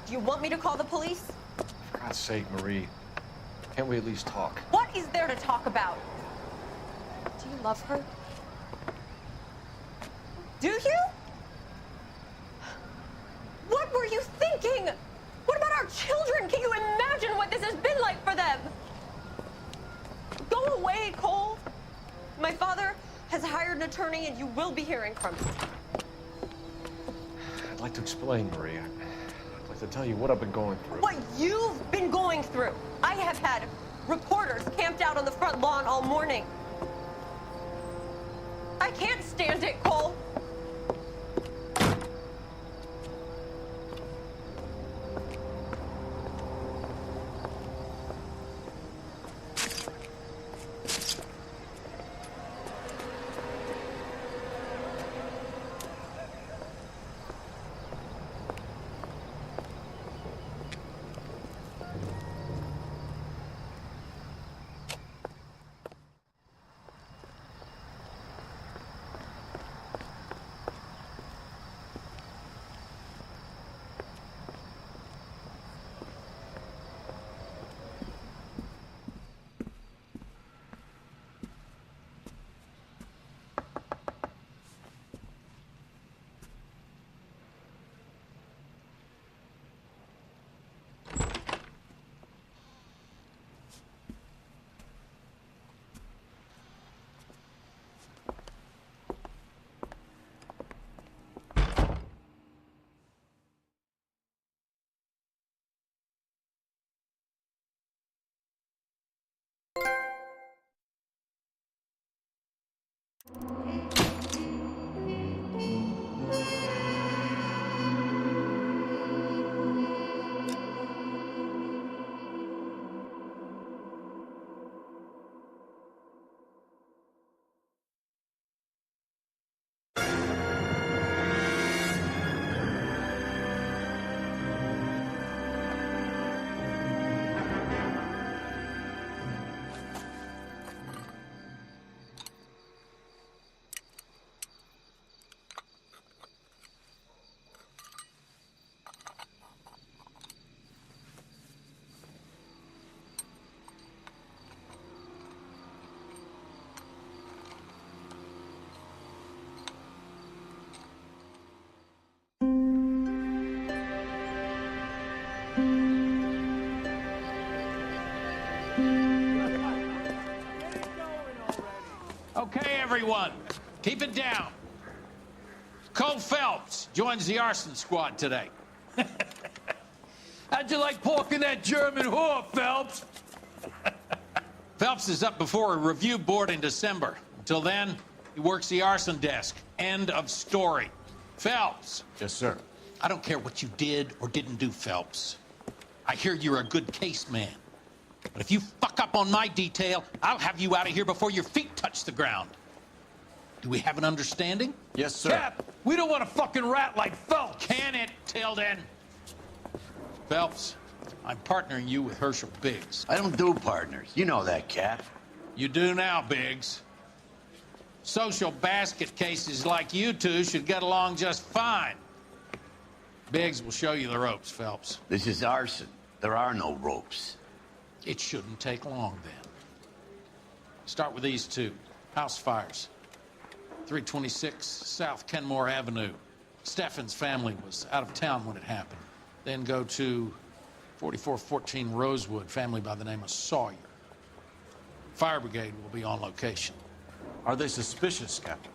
Do you want me to call the police? For God's sake, Marie, can't we at least talk? What is there to talk about? Do you love her? Do you? What were you thinking? What about our children? Can you imagine what this has been like for them? Go away, Cole. My father has hired an attorney, and you will be hearing from him. I'd like to explain, Marie. I'd like to tell you what I've been going through. What you've been going through. I have had reporters camped out on the front lawn all morning. I can't stand it, Cole. Okay, everyone, keep it down. Cole Phelps joins the arson squad today. How'd you like porking that German whore, Phelps? Phelps is up before a review board in December. Until then, he works the arson desk. End of story. Phelps. Yes, sir. I don't care what you did or didn't do, Phelps. I hear you're a good case man. But if you fuck up on my detail, I'll have you out of here before your feet touch the ground. Do we have an understanding? Yes, sir. Cap, we don't want a fucking rat like Phelps. Can it, Tilden? Phelps, I'm partnering you with Herschel Biggs. I don't do partners. You know that, Cap. You do now, Biggs. Social basket cases like you two should get along just fine. Biggs will show you the ropes, Phelps. This is arson. There are no ropes. It shouldn't take long, then. Start with these two. House fires. 326 South Kenmore Avenue. Steffen's family was out of town when it happened. Then go to 4414 Rosewood, family by the name of Sawyer. Fire brigade will be on location. Are they suspicious, Captain?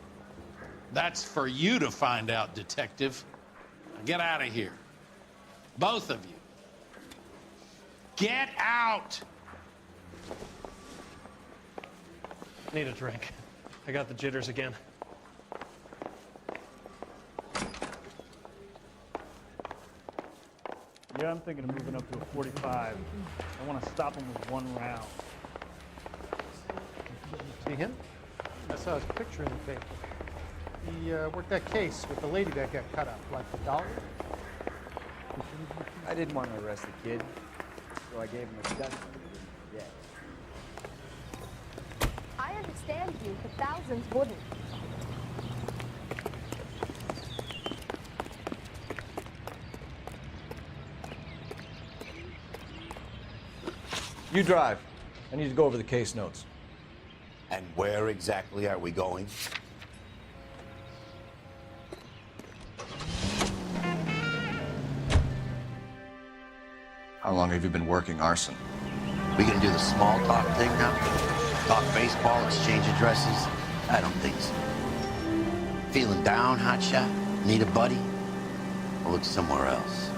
That's for you to find out, Detective. Now get out of here. Both of you. Get out! Need a drink. I got the jitters again. Yeah, I'm thinking of moving up to a 45. I want to stop him with one round. See him? I saw his picture in the paper. He worked that case with the lady that got cut up, like the dollar. I didn't want to arrest the kid, so I gave him a gun. Yeah. I understand you, but thousands wouldn't. You drive. I need to go over the case notes. And where exactly are we going? How long have you been working arson? We gonna do the small talk thing now? Talk baseball, exchange addresses? I don't think so. Feeling down, hotshot? Need a buddy? I'll look somewhere else.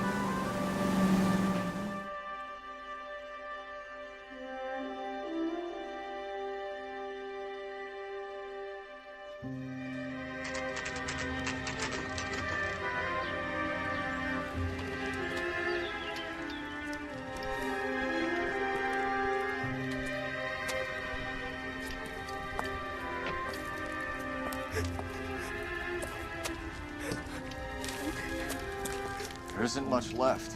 There isn't much left.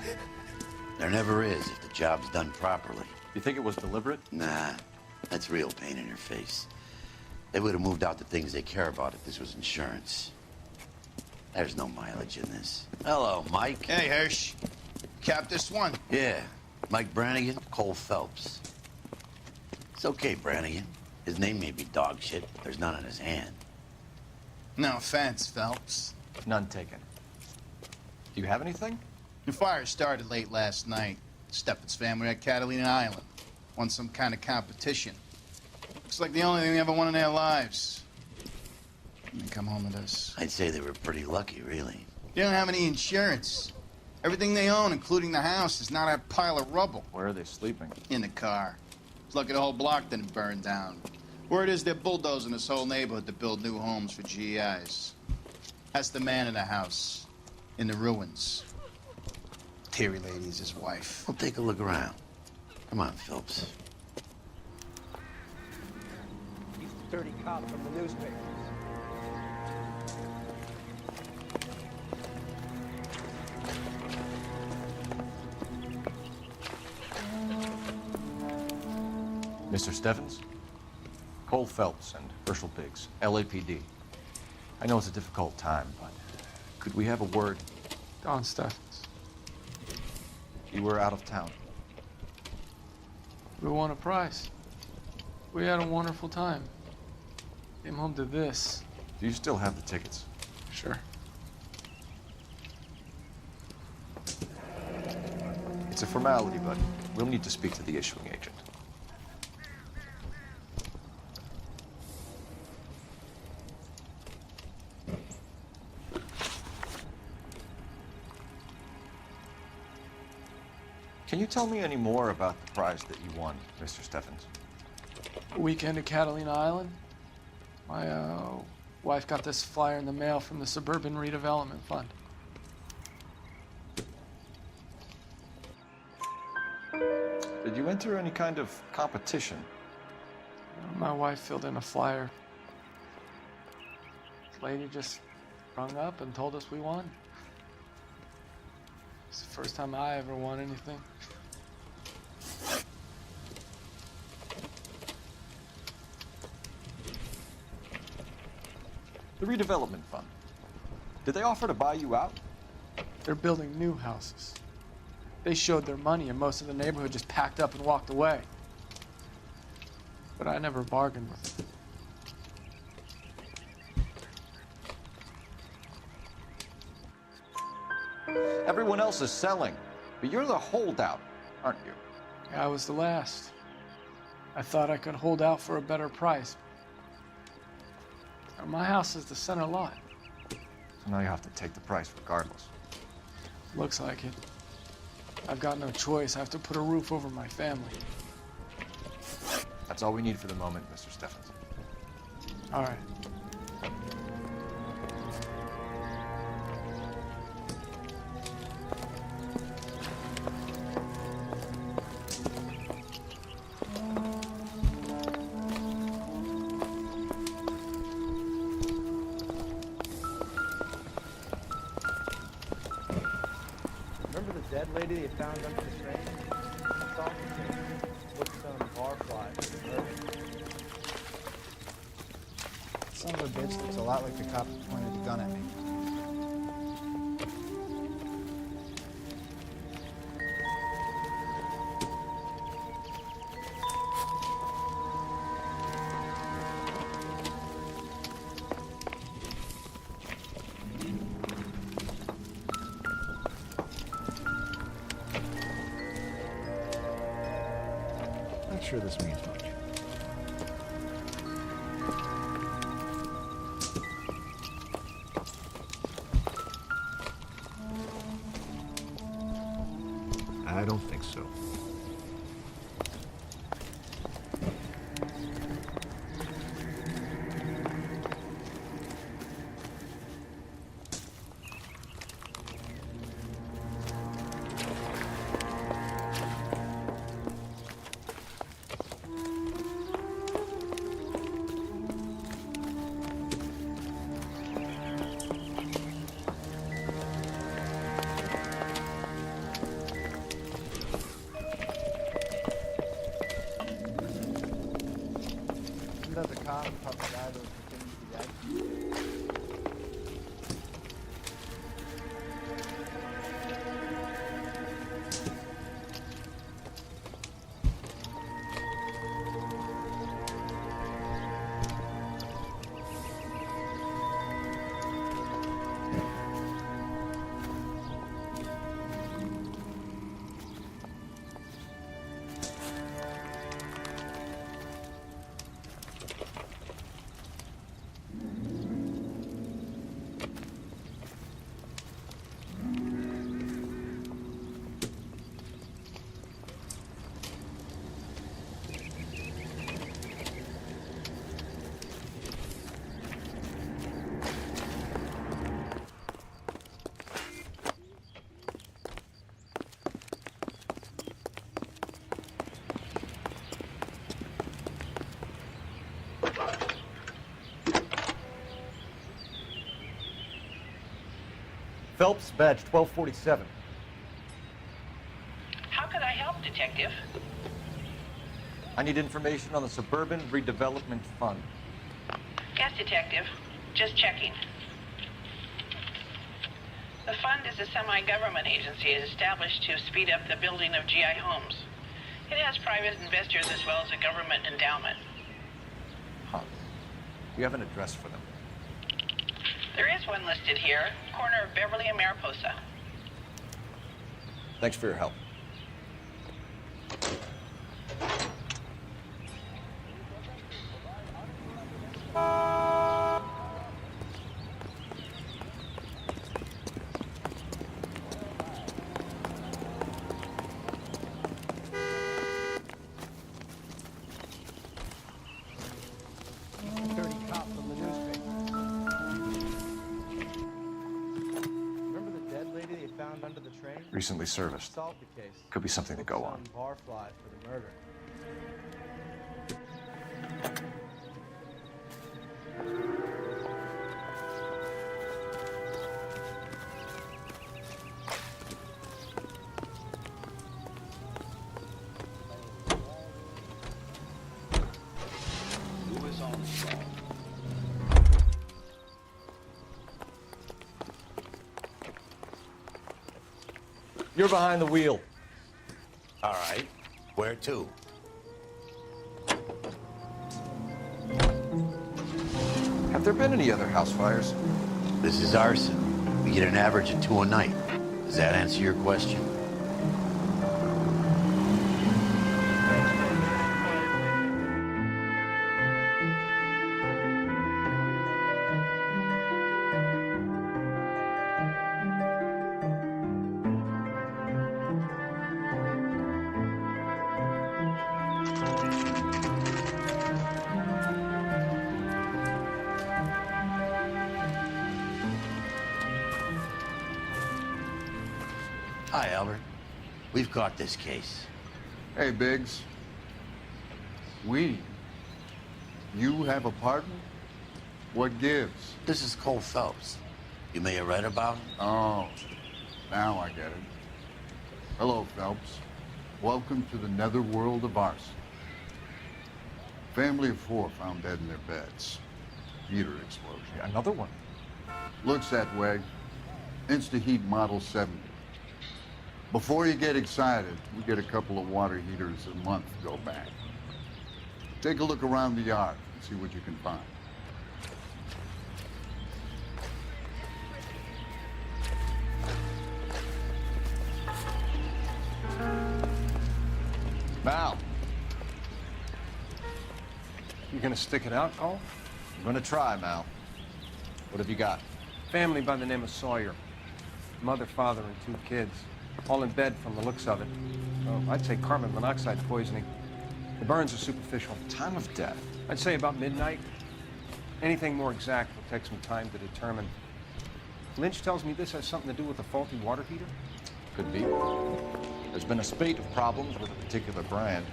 There never is if the job's done properly. You think it was deliberate? Nah, that's real pain in your face. They would have moved out the things they care about if this was insurance. There's no mileage in this. Hello, Mike. Hey, Hirsch. Cap this one. Yeah, Mike Brannigan, Cole Phelps. It's okay, Brannigan. His name may be dog shit, but there's none on his hand. No offense, Phelps. None taken. Do you have anything? The fire started late last night. Steffen's family at Catalina Island. Won some kind of competition. Looks like the only thing they ever won in their lives. And they come home with us. I'd say they were pretty lucky, really. They don't have any insurance. Everything they own, including the house, is now that pile of rubble. Where are they sleeping? In the car. It's lucky the whole block didn't burn down. Word is they're bulldozing this whole neighborhood to build new homes for GIs. That's the man in the house. In the ruins. Terry lady is his wife. We'll take a look around. Come on, Phelps. He's the dirty cop from the newspapers. Mr. Steffens? Cole Phelps and Herschel Biggs, LAPD. I know it's a difficult time, but could we have a word? Don Steffens. You were out of town. We won a prize. We had a wonderful time. Came home to this. Do you still have the tickets? Sure. It's a formality, but we'll need to speak to the issuing agent. Can you tell me any more about the prize that you won, Mr. Steffens? A weekend at Catalina Island. My wife got this flyer in the mail from the Suburban Redevelopment Fund. Did you enter any kind of competition? My wife filled in a flyer. This lady just rung up and told us we won. It's the first time I ever won anything. The redevelopment fund. Did they offer to buy you out? They're building new houses. They showed their money and most of the neighborhood just packed up and walked away. But I never bargained with them. Everyone else is selling, but you're the holdout, aren't you? I was the last. I thought I could hold out for a better price. My house is the center lot. So now you have to take the price regardless. Looks like it. I've got no choice. I have to put a roof over my family. That's all we need for the moment, Mr. Steffens. All right. Remember the dead lady they found under the train? It's off the train. With some barflies. Son of a bitch looks a lot like the cop who pointed the gun at me. Not sure this means much. I don't think so. Phelps, badge 1247. How could I help, Detective? I need information on the Suburban Redevelopment Fund. Yes, Detective. Just checking. The fund is a semi-government agency established to speed up the building of GI homes. It has private investors as well as a government endowment. Huh. You have an address for them? There is one listed here, corner of Beverly and Mariposa. Thanks for your help. Dirty cop from the newspaper. Remember the dead lady they found under the train? Recently serviced. Solved the case. Could be something to go on. Barfly for the murder. Who is on the phone? You're behind the wheel. All right. Where to? Have there been any other house fires? This is arson. We get an average of 2 a night. Does that answer your question? Hi, Albert. We've caught this case. Hey, Biggs. You have a partner? What gives? This is Cole Phelps. You may have read about him. Oh, now I get it. Hello, Phelps. Welcome to the netherworld of arson. Family of 4 found dead in their beds. Meter explosion. Another one. Looks that way. Insta-heat Model 70. Before you get excited, we get a couple of water heaters a month to go back. Take a look around the yard and see what you can find. Mal. You gonna stick it out, Cole? I'm gonna try, Mal. What have you got? Family by the name of Sawyer. Mother, father, and 2 kids. All in bed from the looks of it. Oh, I'd say carbon monoxide poisoning. The burns are superficial. Time of death? I'd say about midnight. Anything more exact will take some time to determine. Lynch tells me this has something to do with a faulty water heater? Could be. There's been a spate of problems with a particular brand.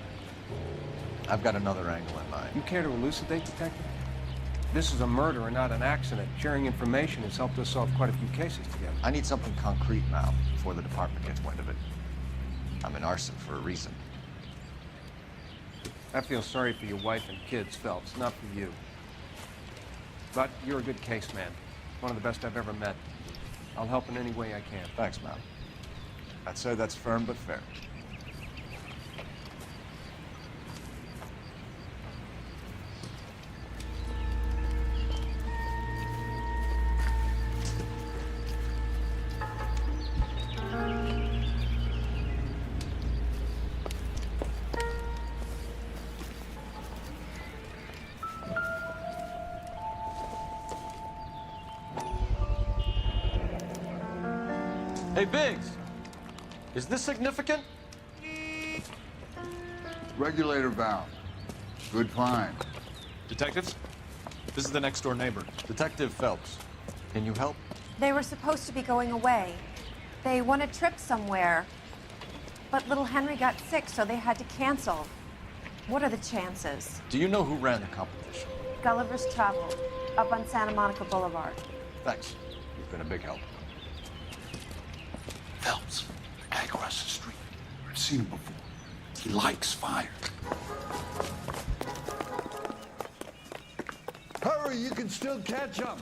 I've got another angle in mind. You care to elucidate, Detective? This is a murder and not an accident. Sharing information has helped us solve quite a few cases together. I need something concrete now, before the department gets wind of it. I'm in arson for a reason. I feel sorry for your wife and kids, Phelps, not for you. But you're a good case man. One of the best I've ever met. I'll help in any way I can. Thanks, Mal. I'd say that's firm but fair. Hey, Biggs, is this significant? Regulator valve. Good find. Detectives, this is the next door neighbor. Detective Phelps, can you help? They were supposed to be going away. They won a trip somewhere. But little Henry got sick, so they had to cancel. What are the chances? Do you know who ran the competition? Gulliver's Travel, up on Santa Monica Boulevard. Thanks. You've been a big help. Phelps, the guy across the street. I've seen him before. He likes fire. Hurry, you can still catch him.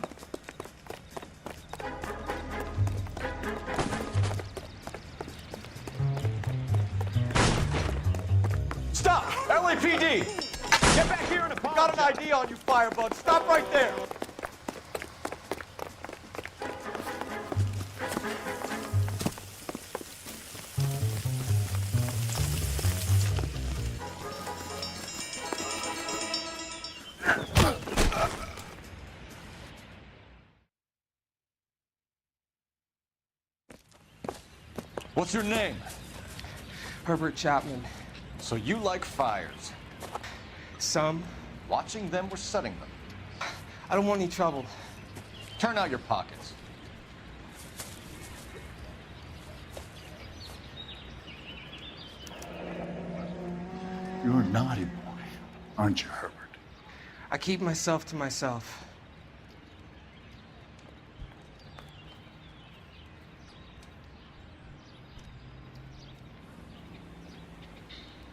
Stop! LAPD! Get back here and apologize. Got an ID on you, firebug. Stop right there. What's your name? Herbert Chapman. So you like fires? Some. Watching them or setting them? I don't want any trouble. Turn out your pockets. You're a naughty boy, aren't you, Herbert? I keep myself to myself.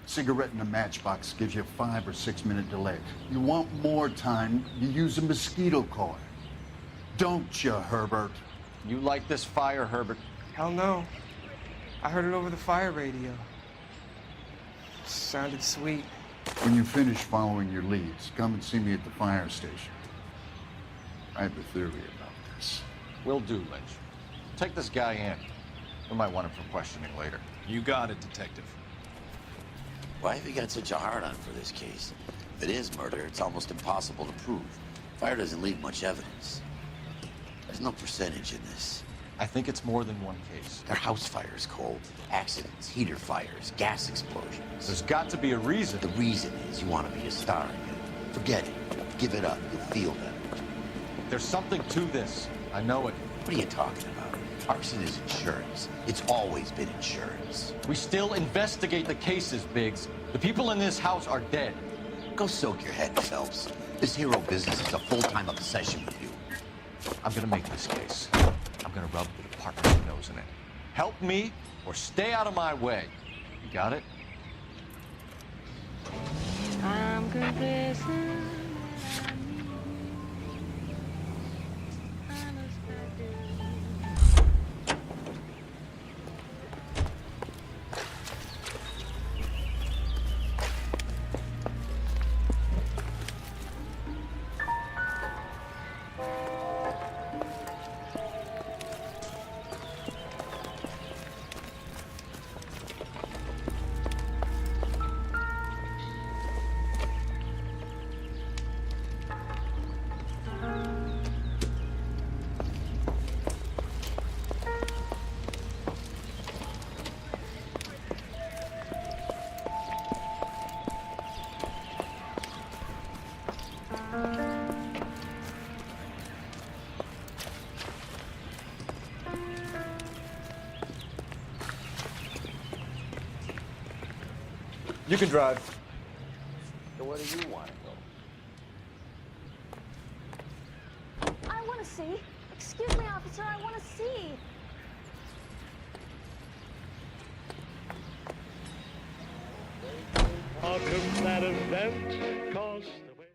Cigarette in a matchbox gives you a 5 or 6 minute delay. You want more time, you use a mosquito coil. Don't you, Herbert? You like this fire, Herbert? Hell no. I heard it over the fire radio. Sounded sweet. When you finish following your leads, come and see me at the fire station. I have a theory about this. Will do, Lynch. Take this guy in. We might want him for questioning later. You got it, Detective. Why have you got such a hard-on for this case? If it is murder, it's almost impossible to prove. Fire doesn't leave much evidence. There's no percentage in this. I think it's more than one case. They're house fires, Cole. Accidents, heater fires, gas explosions. There's got to be a reason. The reason is you want to be a star again. Forget it. Give it up. You'll feel better. There's something to this. I know it. What are you talking about? Arson is insurance. It's always been insurance. We still investigate the cases, Biggs. The people in this house are dead. Go soak your head, Phelps. This hero business is a full-time obsession with you. I'm gonna make this case. I'm gonna rub the department's nose in it. Help me or stay out of my way. You got it? I'm confessing. You can drive. So where do you want to go? I want to see. Excuse me, officer, I want to see. How come that event caused the way?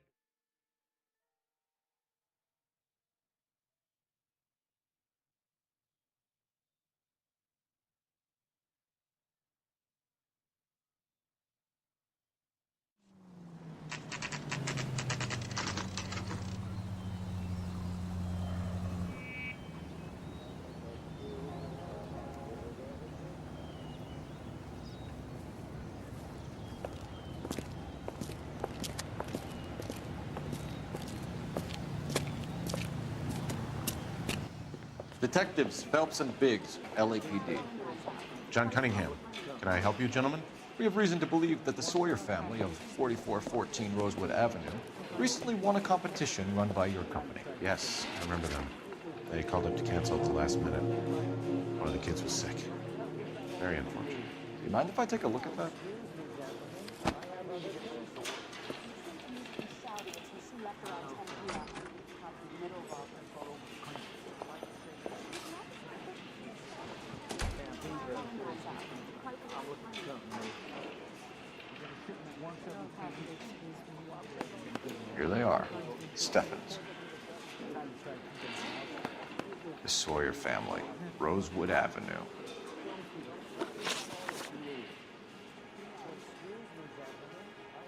Detectives Phelps and Biggs, LAPD. John Cunningham. Can I help you, gentlemen? We have reason to believe that the Sawyer family of 4414 Rosewood Avenue recently won a competition run by your company. Yes, I remember them. They called up to cancel at the last minute. One of the kids was sick. Very unfortunate. Do you mind if I take a look at that? Here they are, Steffens. The Sawyer family, Rosewood Avenue.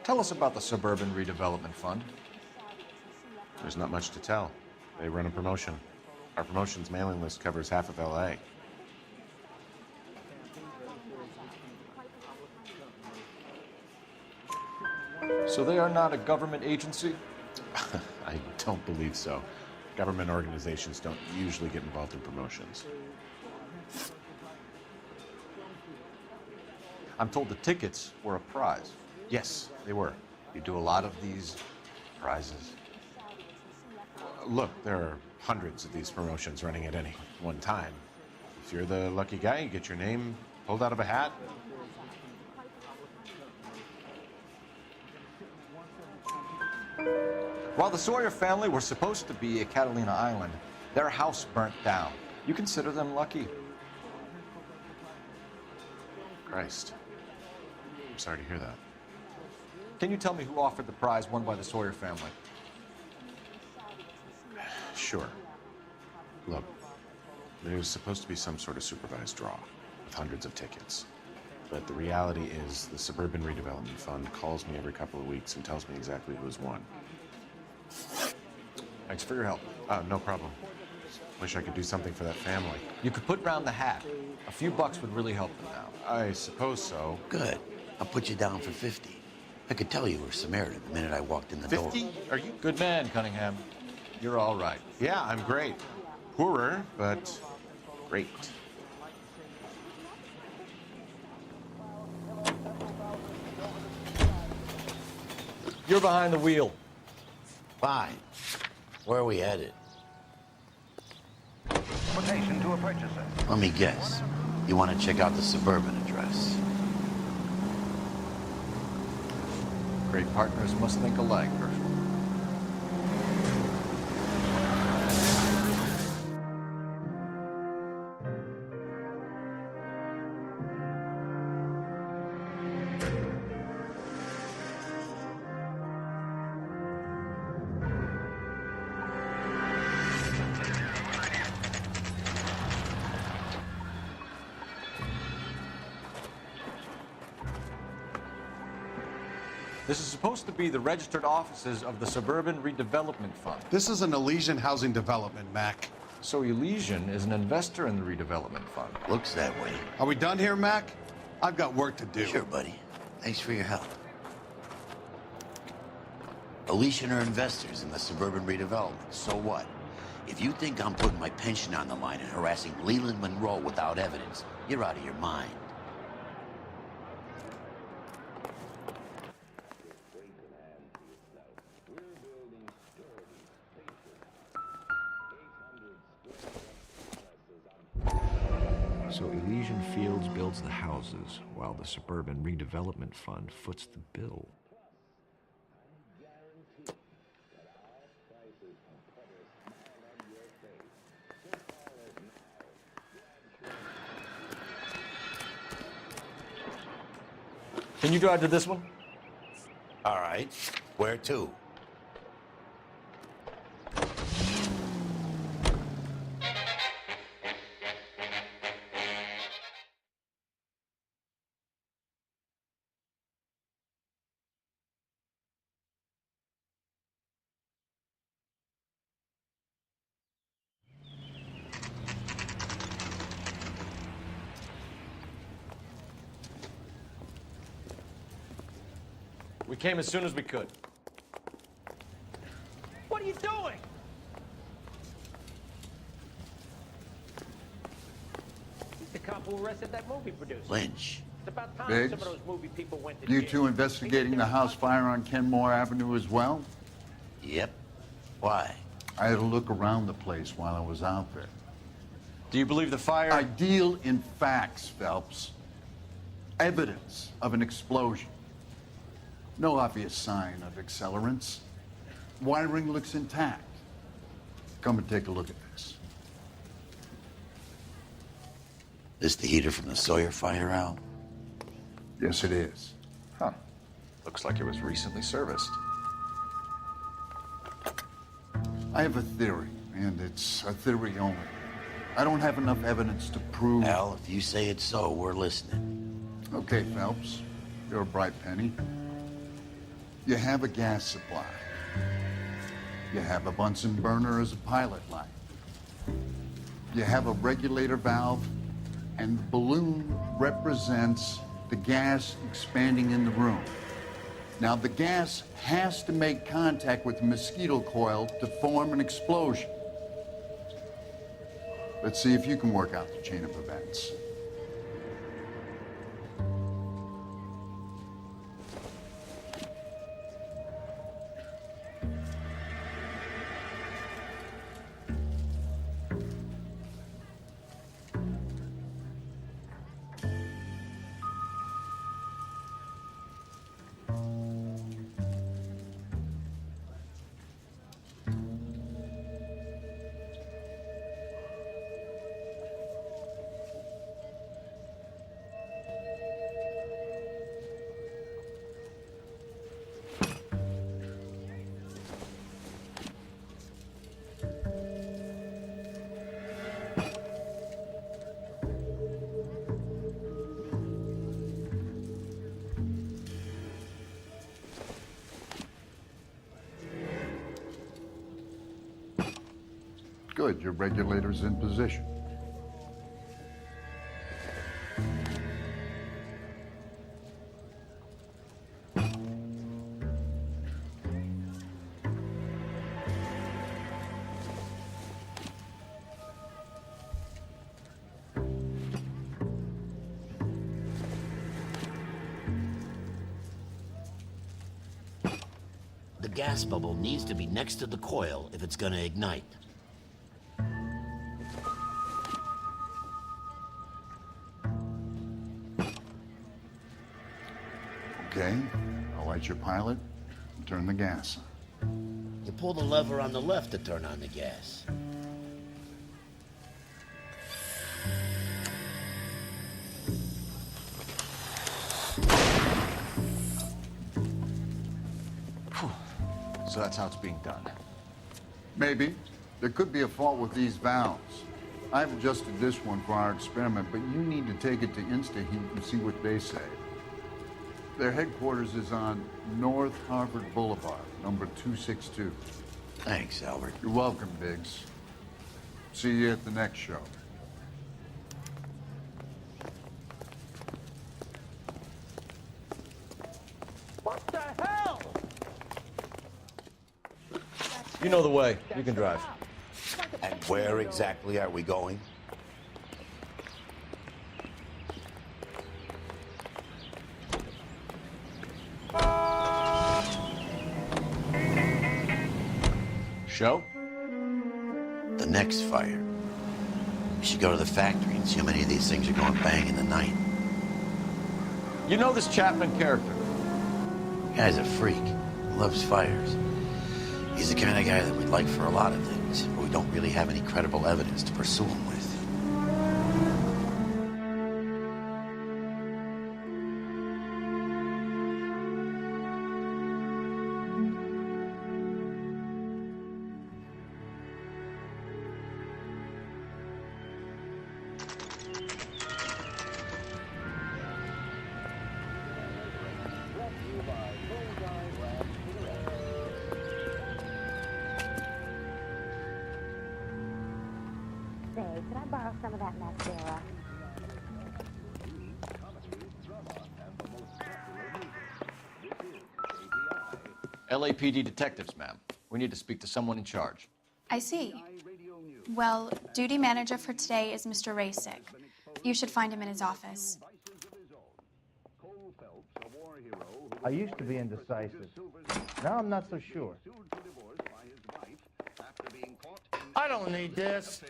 Tell us about the Suburban Redevelopment Fund. There's not much to tell. They run a promotion. Our promotion's mailing list covers half of LA. So they are not a government agency? I don't believe so. Government organizations don't usually get involved in promotions. I'm told the tickets were a prize. Yes, they were. You do a lot of these prizes. Look, there are hundreds of these promotions running at any one time. If you're the lucky guy, you get your name pulled out of a hat. While the Sawyer family were supposed to be at Catalina Island, their house burnt down. You consider them lucky? Christ. I'm sorry to hear that. Can you tell me who offered the prize won by the Sawyer family? Sure. Look, there's supposed to be some sort of supervised draw with hundreds of tickets. But the reality is the Suburban Redevelopment Fund calls me every couple of weeks and tells me exactly who's won. Thanks for your help. No problem. Wish I could do something for that family. You could put round the hat. A few bucks would really help them now. I suppose so. Good. I'll put you down for 50. I could tell you were Samaritan the minute I walked in the door. 50? Are you? Good man, Cunningham. You're all right. Yeah, I'm great. Poorer, but great. You're behind the wheel. Fine. Where are we headed? Quotation to a purchaser. Let me guess. You want to check out the Suburban address? Great partners must think alike, Herschel. This is supposed to be the registered offices of the Suburban Redevelopment Fund. This is an Elysian housing development, Mac. So Elysian is an investor in the redevelopment fund. Looks that way. Are we done here, Mac? I've got work to do. Sure, buddy. Thanks for your help. Elysian are investors in the Suburban Redevelopment. So what? If you think I'm putting my pension on the line and harassing Leland Monroe without evidence, you're out of your mind. So Elysian Fields builds the houses, while the Suburban Redevelopment Fund foots the bill. Can you drive to this one? All right. Where to? We came as soon as we could. What are you doing? He's the cop who arrested that movie producer. Lynch. It's about time Biggs? some of those movie people went to You jail. two investigating the house fire on Kenmore Avenue as well? Yep. Why? I had a look around the place while I was out there. Do you believe the fire? I deal in facts, Phelps. Evidence of an explosion. No obvious sign of accelerants. Wiring looks intact. Come and take a look at this. This the heater from the Sawyer fire, Al? Yes, it is. Huh. Looks like it was recently serviced. I have a theory, and it's a theory only. I don't have enough evidence to prove... Al, if you say it's so, we're listening. Okay, Phelps. You're a bright penny. You have a gas supply. You have a Bunsen burner as a pilot light. You have a regulator valve, and the balloon represents the gas expanding in the room. Now, the gas has to make contact with the mosquito coil to form an explosion. Let's see if you can work out the chain of events. Good, your regulator's in position. The gas bubble needs to be next to the coil if it's gonna ignite. Okay, I'll light your pilot and turn the gas on. You pull the lever on the left to turn on the gas. So that's how it's being done. Maybe. There could be a fault with these valves. I've adjusted this one for our experiment, but you need to take it to InstaHeat and see what they say. Their headquarters is on North Harvard Boulevard, number 262. Thanks, Albert. You're welcome, Biggs. See you at the next show. What the hell? You know the way. You can drive. And where exactly are we going? Show? The next fire. We should go to the factory and see how many of these things are going bang in the night. You know this Chapman character? Guy's a freak. He loves fires. He's the kind of guy that we'd like for a lot of things, but we don't really have any credible evidence to pursue him with. Say, could I borrow some of that mascara? LAPD detectives, ma'am. We need to speak to someone in charge. I see. Well, duty manager for today is Mr. Rasick. You should find him in his office. I used to be indecisive. Now I'm not so sure. I don't need this.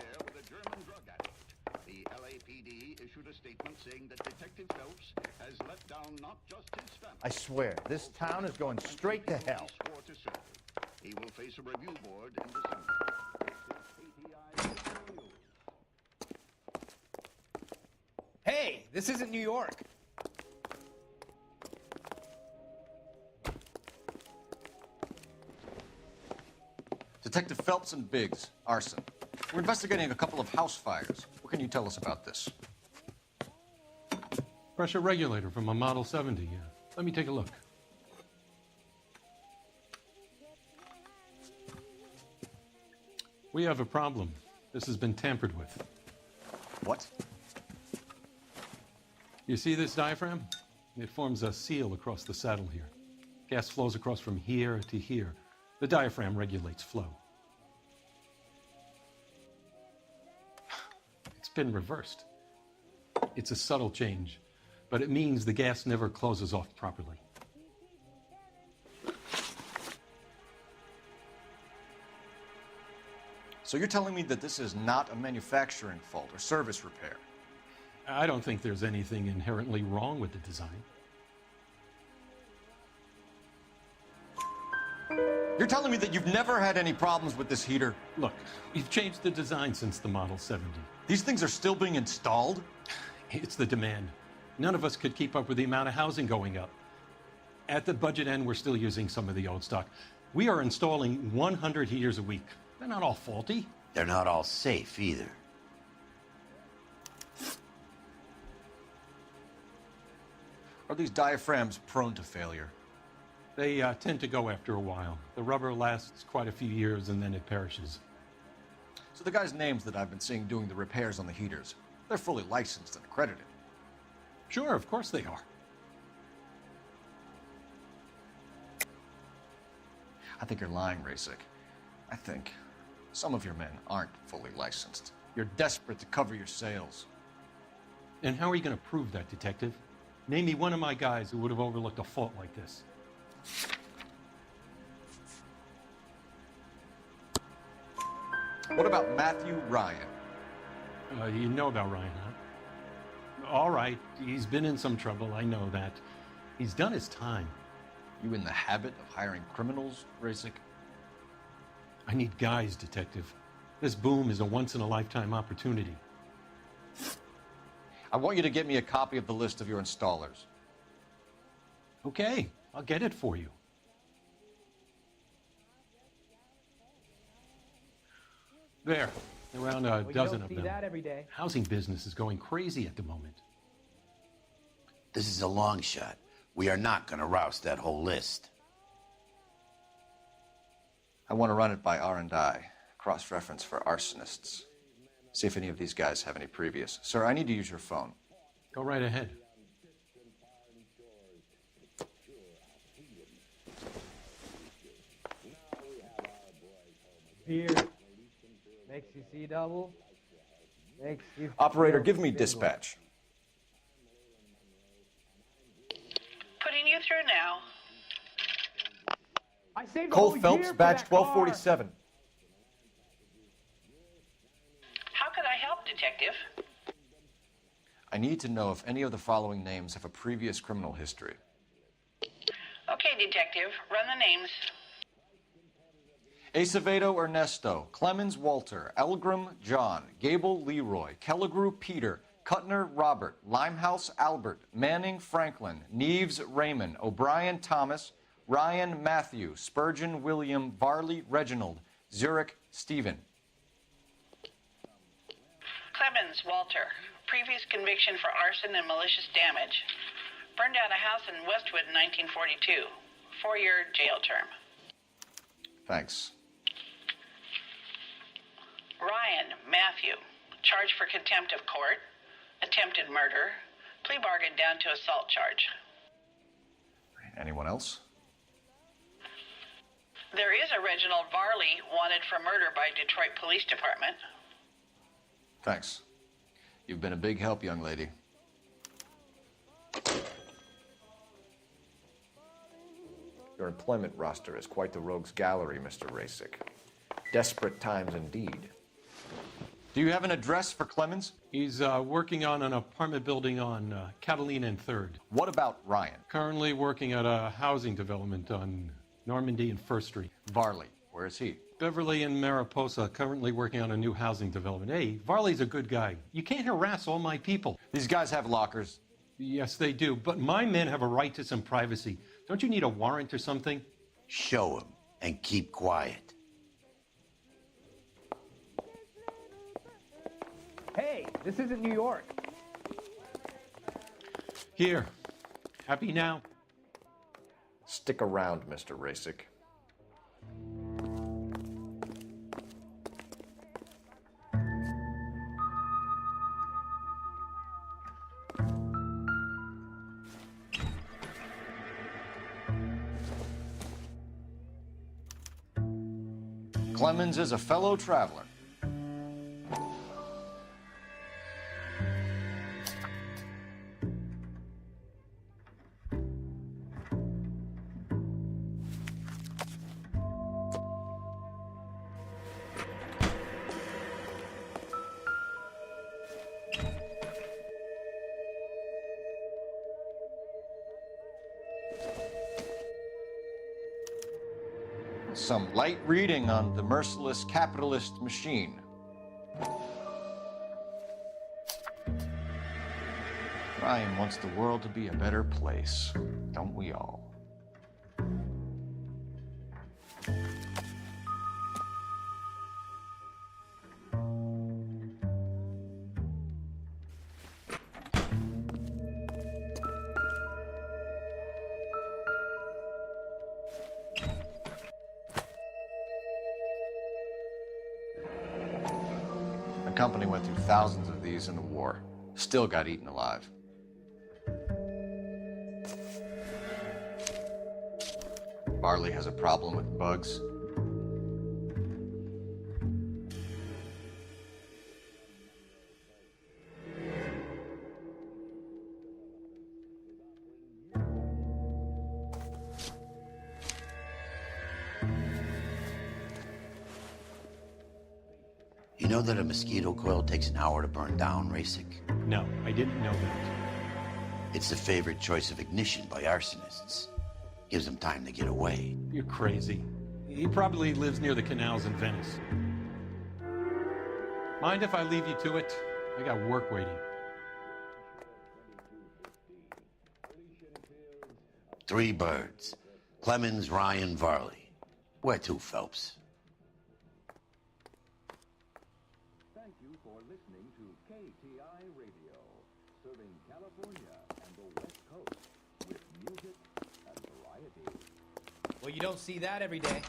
The LAPD issued a statement saying that Detective Phelps has let down not just his family. I swear, this town is going straight to hell. He swore to serve. He will face a review board in December. Hey, this isn't New York. Detective Phelps and Biggs, arson. We're investigating a couple of house fires. What can you tell us about this? Pressure regulator from a Model 70. Let me take a look. We have a problem. This has been tampered with. What? You see this diaphragm? It forms a seal across the saddle here. Gas flows across from here to here. The diaphragm regulates flow. It's been reversed. It's a subtle change, but it means the gas never closes off properly. So you're telling me that this is not a manufacturing fault or service repair? I don't think there's anything inherently wrong with the design. You're telling me that you've never had any problems with this heater? Look, we've changed the design since the Model 70. These things are still being installed? It's the demand. None of us could keep up with the amount of housing going up. At the budget end, we're still using some of the old stock. We are installing 100 heaters a week. They're not all faulty. They're not all safe either. Are these diaphragms prone to failure? They tend to go after a while. The rubber lasts quite a few years and then it perishes. So the guys' names that I've been seeing doing the repairs on the heaters, they're fully licensed and accredited. Sure, of course they are. I think you're lying, Rasik. I think some of your men aren't fully licensed. You're desperate to cover your sales. And how are you going to prove that, Detective? Name me one of my guys who would have overlooked a fault like this. What about Matthew Ryan? You know about Ryan, huh? All right, he's been in some trouble, I know that. He's done his time. You in the habit of hiring criminals, Rasik? I need guys, Detective. This boom is a once-in-a-lifetime opportunity. I want you to get me a copy of the list of your installers. Okay, I'll get it for you. There, around a dozen of them. That every day. Housing business is going crazy at the moment. This is a long shot. We are not going to roust that whole list. I want to run it by R&I, cross-reference for arsonists. See if any of these guys have any previous. Sir, I need to use your phone. Go right ahead. Beer makes you see double. Makes you. Operator, give me dispatch. Putting you through now. I saved Cole a whole Phelps, year for badge that car. 1247. How could I help, Detective? I need to know if any of the following names have a previous criminal history. Okay, Detective, run the names. Acevedo Ernesto, Clemens Walter, Elgram John, Gable Leroy, Kelligrew Peter, Kuttner Robert, Limehouse Albert, Manning Franklin, Neves Raymond, O'Brien Thomas, Ryan Matthew, Spurgeon William, Varley Reginald, Zurich Stephen. Clemens Walter, previous conviction for arson and malicious damage. Burned down a house in Westwood in 1942. 4-year jail term. Thanks. Ryan Matthew, charged for contempt of court, attempted murder, plea bargain down to assault charge. Anyone else? There is a Reginald Varley wanted for murder by Detroit Police Department. Thanks. You've been a big help, young lady. Your employment roster is quite the rogues gallery, Mr. Rasik. Desperate times indeed. Do you have an address for Clemens? He's working on an apartment building on Catalina and 3rd. What about Ryan? Currently working at a housing development on Normandy and 1st Street. Varley, where is he? Beverly and Mariposa, currently working on a new housing development. Hey, Varley's a good guy. You can't harass all my people. These guys have lockers. Yes, they do, but my men have a right to some privacy. Don't you need a warrant or something? Show him and keep quiet. This isn't New York. Here. Happy now? Stick around, Mr. Rasick. Clemens is a fellow traveler. Some light reading on the merciless capitalist machine. Ryan wants the world to be a better place, don't we all? The company went through thousands of these in the war. Still got eaten alive. Barley has a problem with bugs. You know that a mosquito coil takes an hour to burn down, Rasick? No, I didn't know that. It's the favorite choice of ignition by arsonists. Gives them time to get away. You're crazy. He probably lives near the canals in Venice. Mind if I leave you to it? I got work waiting. 3 birds. Clemens, Ryan, Varley. Where to, Phelps? Thank you for listening to KTI Radio, serving California and the West Coast with music and variety. Well, you don't see that every day.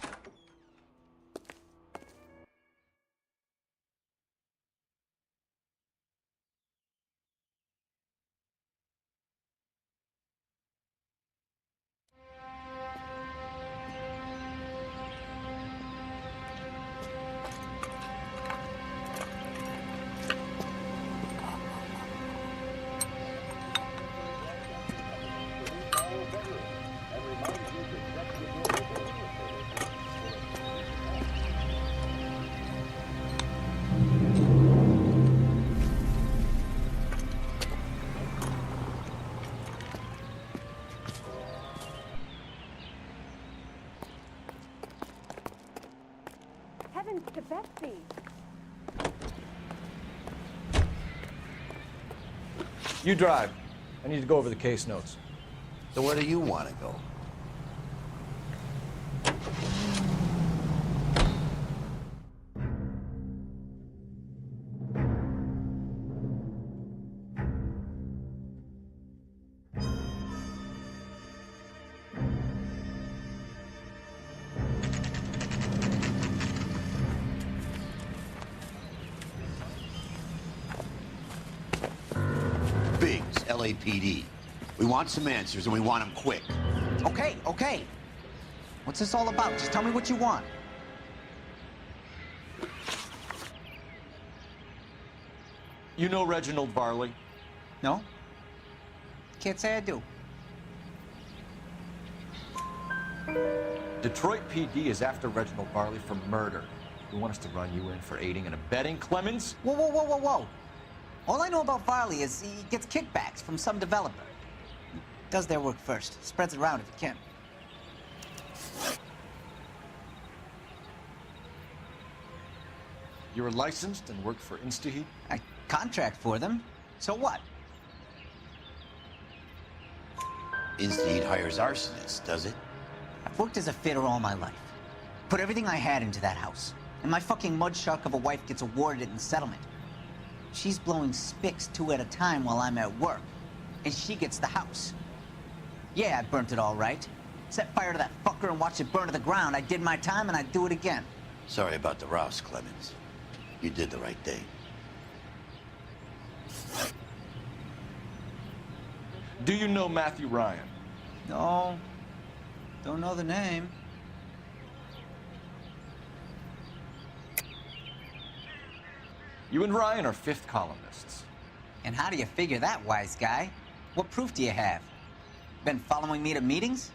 Heavens to Betsy. You drive. I need to go over the case notes. So where do you want to go? Biggs, LAPD. We want some answers, and we want them quick. Okay, okay. What's this all about? Just tell me what you want. You know Reginald Barley? No? Can't say I do. Detroit PD is after Reginald Barley for murder. You want us to run you in for aiding and abetting Clemens? Whoa, whoa, whoa, whoa, whoa. All I know about Varley is he gets kickbacks from some developer. He does their work first, spreads it around if he can. You're licensed and work for Instaheat? I contract for them. So what? Instaheat hires arsonists, does it? I've worked as a fitter all my life. Put everything I had into that house. And my fucking mud shark of a wife gets awarded it in settlement. She's blowing spics 2 at a time while I'm at work. And she gets the house. Yeah, I burnt it all right. Set fire to that fucker and watched it burn to the ground. I did my time and I'd do it again. Sorry about the rouse, Clemens. You did the right thing. Do you know Matthew Ryan? No. Don't know the name. You and Ryan are fifth columnists. And how do you figure that, wise guy? What proof do you have? Been following me to meetings?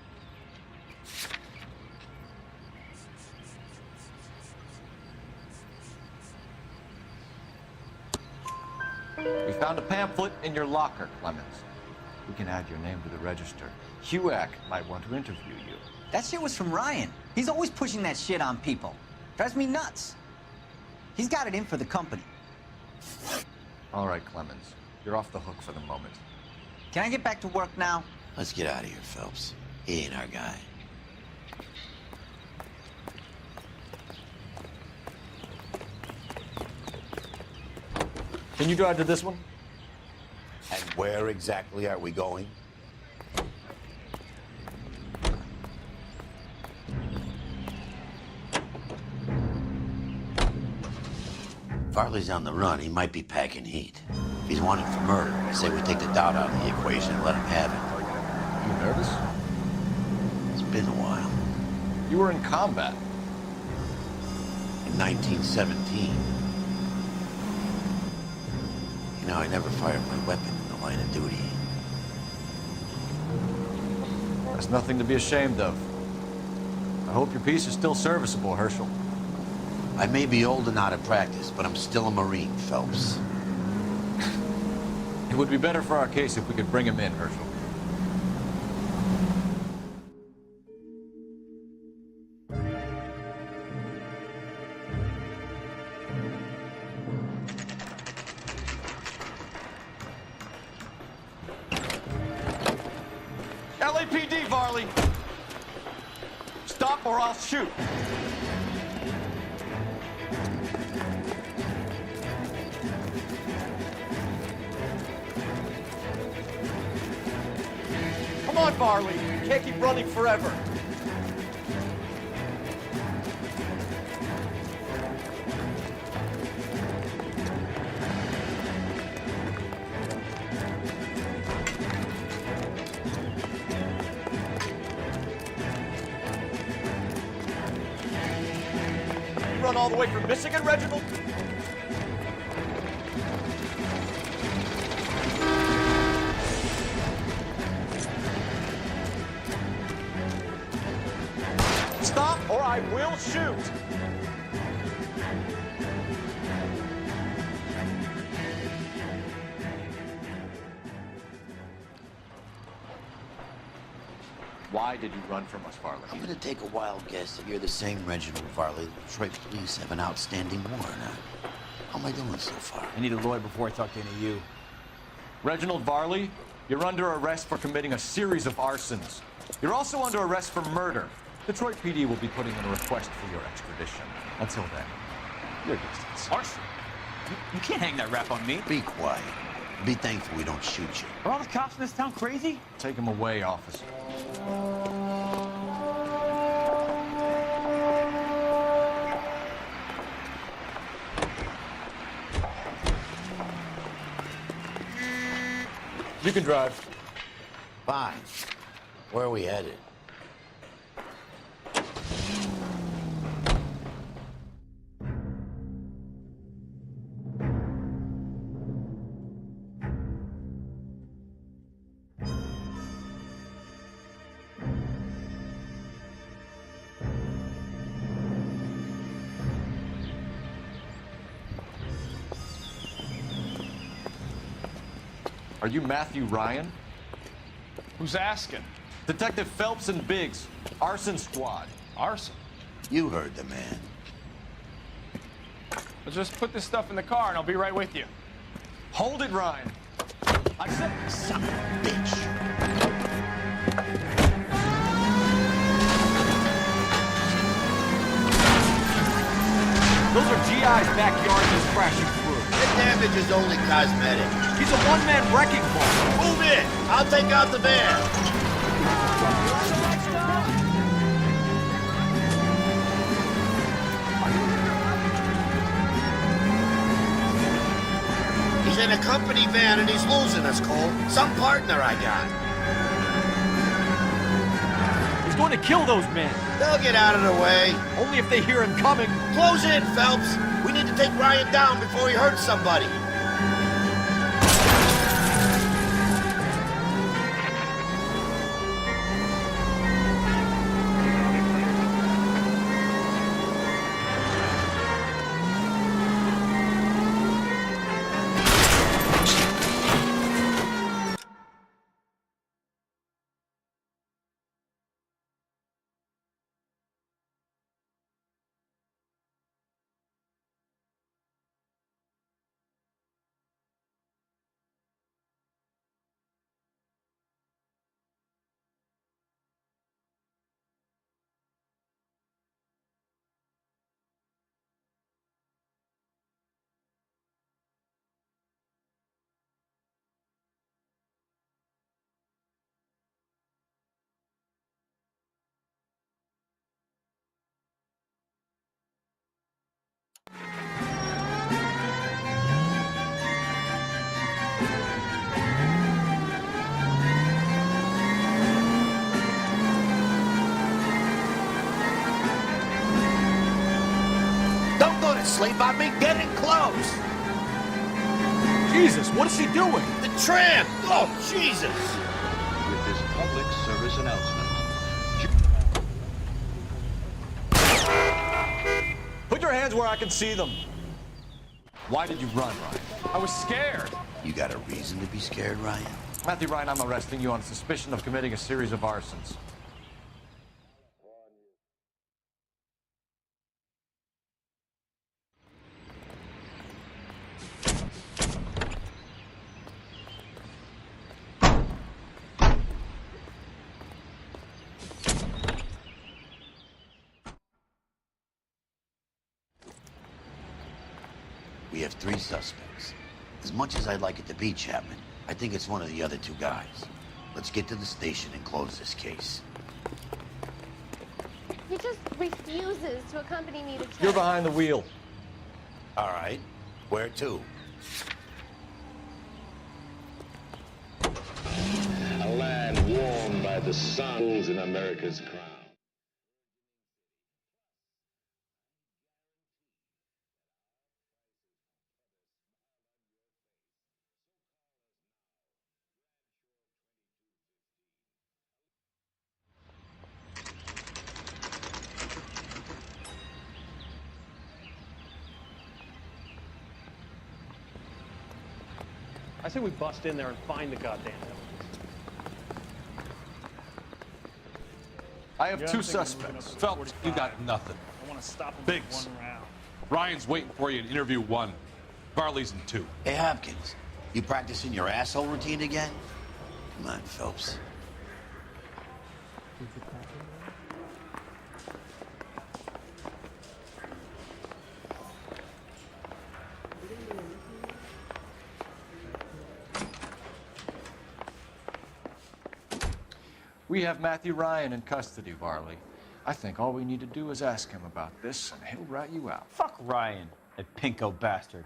We found a pamphlet in your locker, Clemens. We can add your name to the register. HUAC might want to interview you. That shit was from Ryan. He's always pushing that shit on people. Drives me nuts. He's got it in for the company. All right, Clemens. You're off the hook for the moment. Can I get back to work now? Let's get out of here, Phelps. He ain't our guy. Can you drive to this one? And where exactly are we going? Farley's on the run. He might be packing heat. If he's wanted for murder, I say we take the doubt out of the equation and let him have it. You nervous? It's been a while. You were in combat. In 1917. You know, I never fired my weapon in the line of duty. That's nothing to be ashamed of. I hope your piece is still serviceable, Herschel. I may be old and out of practice, but I'm still a Marine, Phelps. It would be better for our case if we could bring him in, Herschel. LAPD, Varley! Stop or I'll shoot! Come on, Varley! You can't keep running forever! Run all the way from Michigan, Reginald? Stop or I will shoot! Why did you run from us, Varley? I'm gonna take a wild guess that you're the same Reginald Varley the Detroit police have an outstanding warrant on. How am I doing so far? I need a lawyer before I talk to any of you. Reginald Varley, you're under arrest for committing a series of arsons. You're also under arrest for murder. Detroit PD will be putting in a request for your extradition. Until then, your distance. Arson? You can't hang that rap on me. Be quiet. Be thankful we don't shoot you. Are all the cops in this town crazy? Take him away, officer. You can drive. Fine. Where are we headed? Are you Matthew Ryan? Who's asking? Detective Phelps and Biggs, arson squad. Arson? You heard the man. Let's just put this stuff in the car and I'll be right with you. Hold it, Ryan. I said, son of a bitch. Those are GI's backyards he's crashing through. Get damage is only cosmetic. He's a one-man wrecking ball. Move in. I'll take out the van. He's in a company van and he's losing us, Cole. Some partner I got. He's going to kill those men. They'll get out of the way. Only if they hear him coming. Close in, Phelps. We need to take Ryan down before he hurts somebody. Sleep on me, get it close. Jesus, what is he doing? The tram! Oh, Jesus! With this public service announcement. Put your hands where I can see them. Why did you run, Ryan? I was scared. You got a reason to be scared, Ryan? Matthew Ryan, I'm arresting you on suspicion of committing a series of arsons. We have 3 suspects. As much as I'd like it to be Chapman, I think it's one of the other 2 guys. Let's get to the station and close this case. He just refuses to accompany me to church. You're behind the wheel. All right. Where to? A land warmed by the suns in America's crown. I say we bust in there and find the goddamn evidence. I have 2 suspects. Phelps, you got nothing. I want to stop him Biggs. in 1 round. Ryan's waiting for you in interview 1. Varley's in 2. Hey, Hopkins, you practicing your asshole routine again? Come on, Phelps. We have Matthew Ryan in custody, Varley. I think all we need to do is ask him about this, and he'll rat you out. Fuck Ryan, that pinko bastard.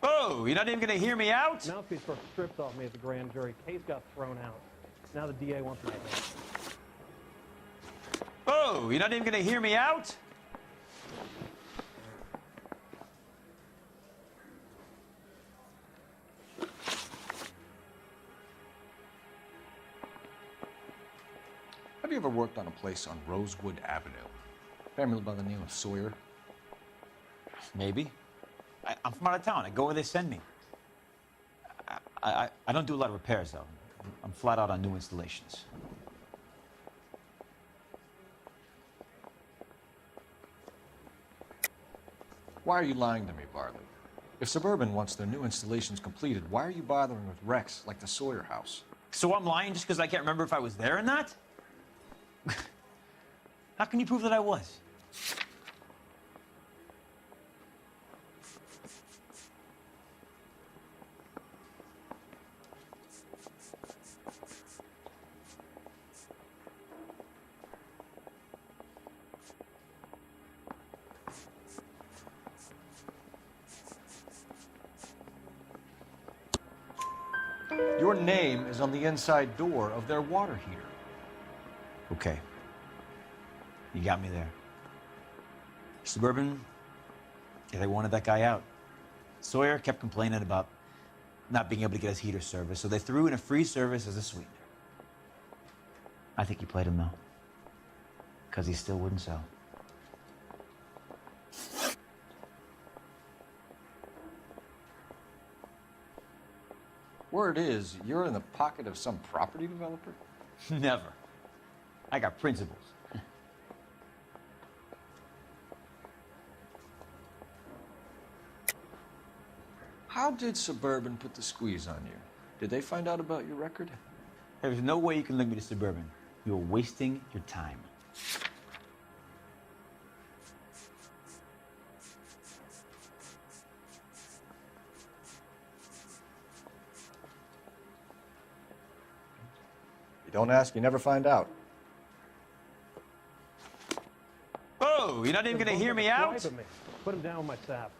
Oh, you're not even going to hear me out? Mouthpiece got stripped off me at the grand jury. Case got thrown out. Now the DA wants me dead. Oh, you're not even going to hear me out? Have you ever worked on a place on Rosewood Avenue? Family by the name of Sawyer? Maybe. I'm from out of town. I go where they send me. I don't do a lot of repairs, though. I'm flat out on new installations. Why are you lying to me, Barley? If Suburban wants their new installations completed, why are you bothering with wrecks like the Sawyer house? So I'm lying just because I can't remember if I was there or not? How can you prove that I was? Your name is on the inside door of their water heater. Okay. You got me there. Suburban, yeah, they wanted that guy out. Sawyer kept complaining about not being able to get his heater service, so they threw in a free service as a sweetener. I think he played him, though. Because he still wouldn't sell. Word is, you're in the pocket of some property developer? Never. I got principles. How did Suburban put the squeeze on you? Did they find out about your record? There's no way you can link me to Suburban. You're wasting your time. You don't ask, you never find out. Oh, you're not even going to hear me out? Put him down with my staff.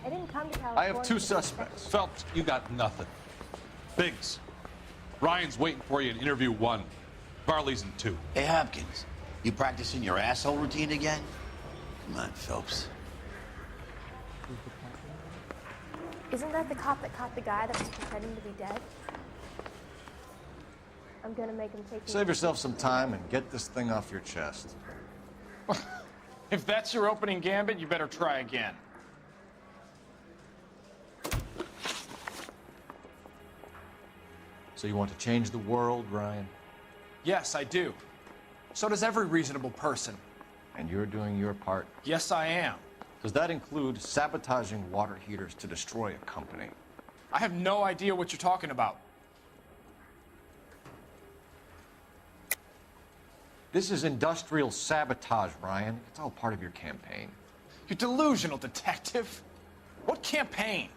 I didn't come to California. I have two suspects. Phelps, you got nothing. Biggs, Ryan's waiting for you in interview 1. Barley's in 2. Hey, Hopkins, you practicing your asshole routine again? Come on, Phelps. Isn't that the cop that caught the guy that was pretending to be dead? I'm gonna make him take. Save yourself some time and get this thing off your chest. If that's your opening gambit, you better try again. So you want to change the world, Ryan? Yes, I do. So does every reasonable person. And you're doing your part? Yes, I am. Does that include sabotaging water heaters to destroy a company? I have no idea what you're talking about. This is industrial sabotage, Ryan. It's all part of your campaign. You're delusional, detective. What campaign?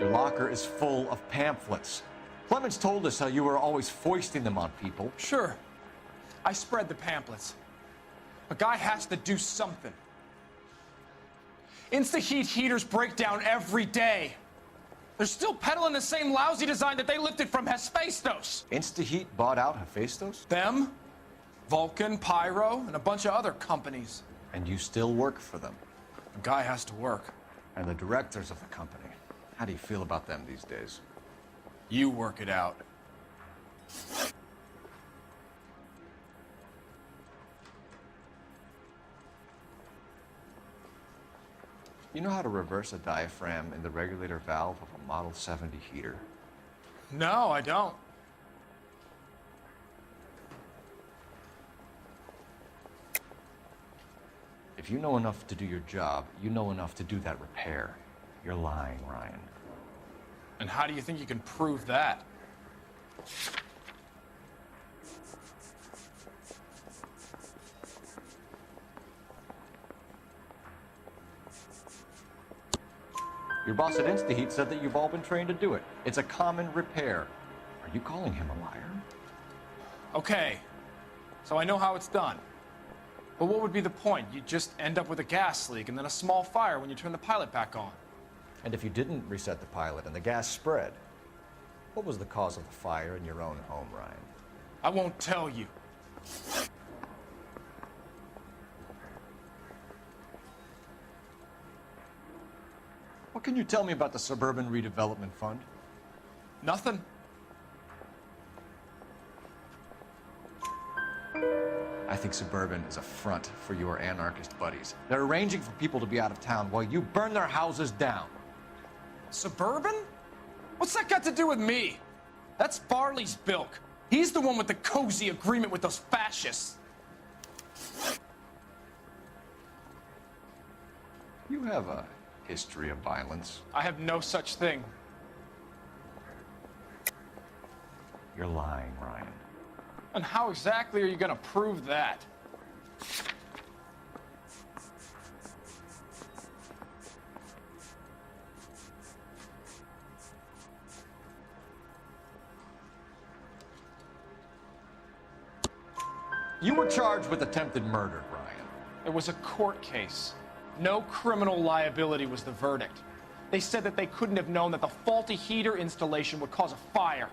Your locker is full of pamphlets. Clemens told us how you were always foisting them on people. Sure. I spread the pamphlets. A guy has to do something. Insta-heat heaters break down every day. They're still peddling the same lousy design that they lifted from Hephaestus. Insta-heat bought out Hephaestus? Them, Vulcan, Pyro, and a bunch of other companies. And you still work for them? A guy has to work. And the directors of the company. How do you feel about them these days? You work it out. You know how to reverse a diaphragm in the regulator valve of a Model 70 heater? No, I don't. If you know enough to do your job, you know enough to do that repair. You're lying, Ryan. And how do you think you can prove that? Your boss at InstaHeat said that you've all been trained to do it. It's a common repair. Are you calling him a liar? Okay, so I know how it's done. But what would be the point? You just end up with a gas leak and then a small fire when you turn the pilot back on. And if you didn't reset the pilot and the gas spread, what was the cause of the fire in your own home, Ryan? I won't tell you. What can you tell me about the Suburban Redevelopment Fund? Nothing. I think Suburban is a front for your anarchist buddies. They're arranging for people to be out of town while you burn their houses down. Suburban? What's that got to do with me? That's Farley's bilk. He's the one with the cozy agreement with those fascists. You have a history of violence. I have no such thing. You're lying, Ryan. And how exactly are you going to prove that? You were charged with attempted murder, Ryan. It was a court case. No criminal liability was the verdict. They said that they couldn't have known that the faulty heater installation would cause a fire.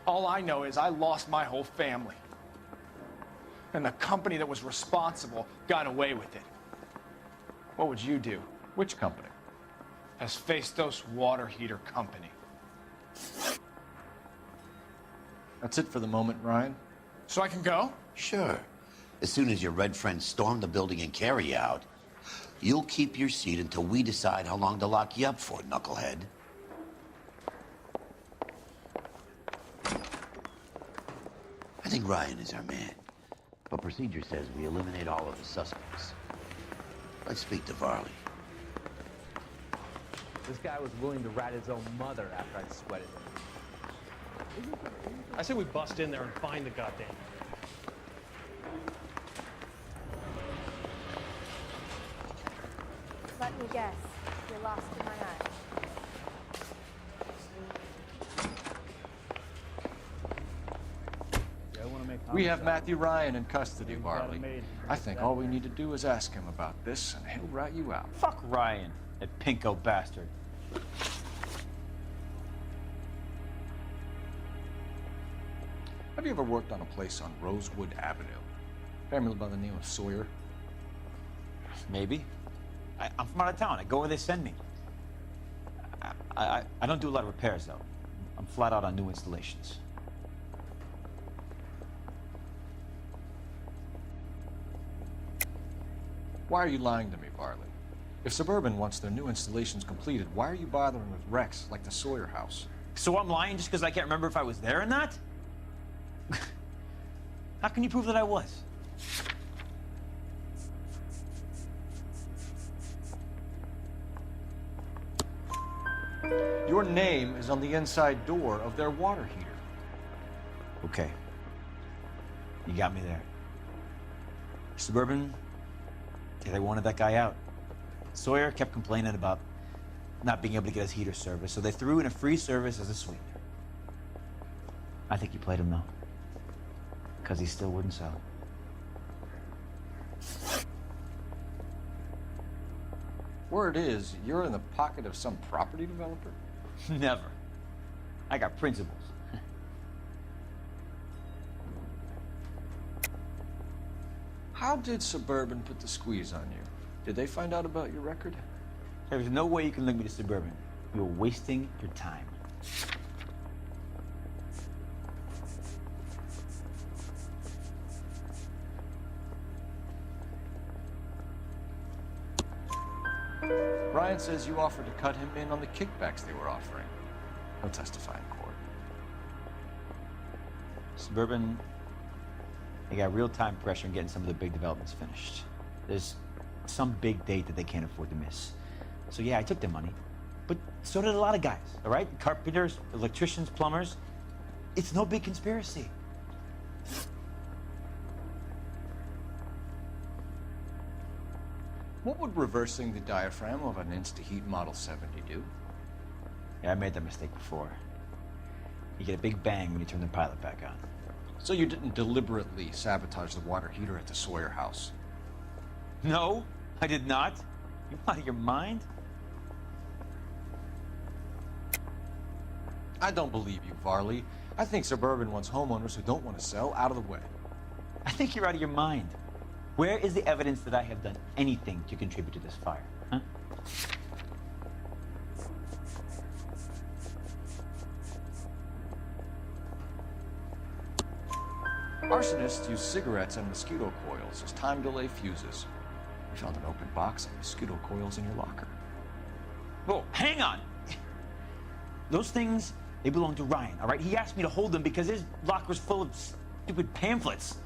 All I know is I lost my whole family. And the company that was responsible got away with it. What would you do? Which company? Hephaestus Water Heater Company. That's it for the moment, Ryan. So I can go? Sure. As soon as your red friends storm the building and carry you out, you'll keep your seat until we decide how long to lock you up for, knucklehead. I think Ryan is our man, but procedure says we eliminate all of the suspects. Let's speak to Varley. This guy was willing to rat his own mother after I'd sweated him. I say we bust in there and find the goddamn. Let me guess. You're lost in my eyes. We have Matthew Ryan in custody, Varley. I think all we need to do is ask him about this, and he'll rat you out. Fuck Ryan, that pinko bastard. Have you ever worked on a place on Rosewood Avenue? Family by the name of Sawyer? Maybe. I'm from out of town. I go where they send me. I don't do a lot of repairs, though. I'm flat out on new installations. Why are you lying to me, Varley? If Suburban wants their new installations completed, why are you bothering with wrecks like the Sawyer house? So I'm lying just because I can't remember if I was there or not? How can you prove that I was? Your name is on the inside door of their water heater. Okay. You got me there. Suburban, they wanted that guy out. Sawyer kept complaining about not being able to get his heater service, so they threw in a free service as a sweetener. I think you played him, though. Because he still wouldn't sell. Word is, you're in the pocket of some property developer? Never. I got principles. How did Suburban put the squeeze on you? Did they find out about your record? There's no way you can link me to Suburban. You're wasting your time. Ryan says you offered to cut him in on the kickbacks they were offering. He'll testify in court. Suburban, they got real-time pressure on getting some of the big developments finished. There's some big date that they can't afford to miss. So yeah, I took their money, but so did a lot of guys, all right? Carpenters, electricians, plumbers. It's no big conspiracy. What would reversing the diaphragm of an Insta-Heat Model 70 do? Yeah, I made that mistake before. You get a big bang when you turn the pilot back on. So you didn't deliberately sabotage the water heater at the Sawyer house? No, I did not. You out of your mind? I don't believe you, Varley. I think Suburban wants homeowners who don't want to sell out of the way. I think you're out of your mind. Where is the evidence that I have done anything to contribute to this fire, huh? Arsonists use cigarettes and mosquito coils as time delay fuses. We found an open box of mosquito coils in your locker. Whoa, hang on! Those things, they belong to Ryan, all right? He asked me to hold them because his locker's full of stupid pamphlets.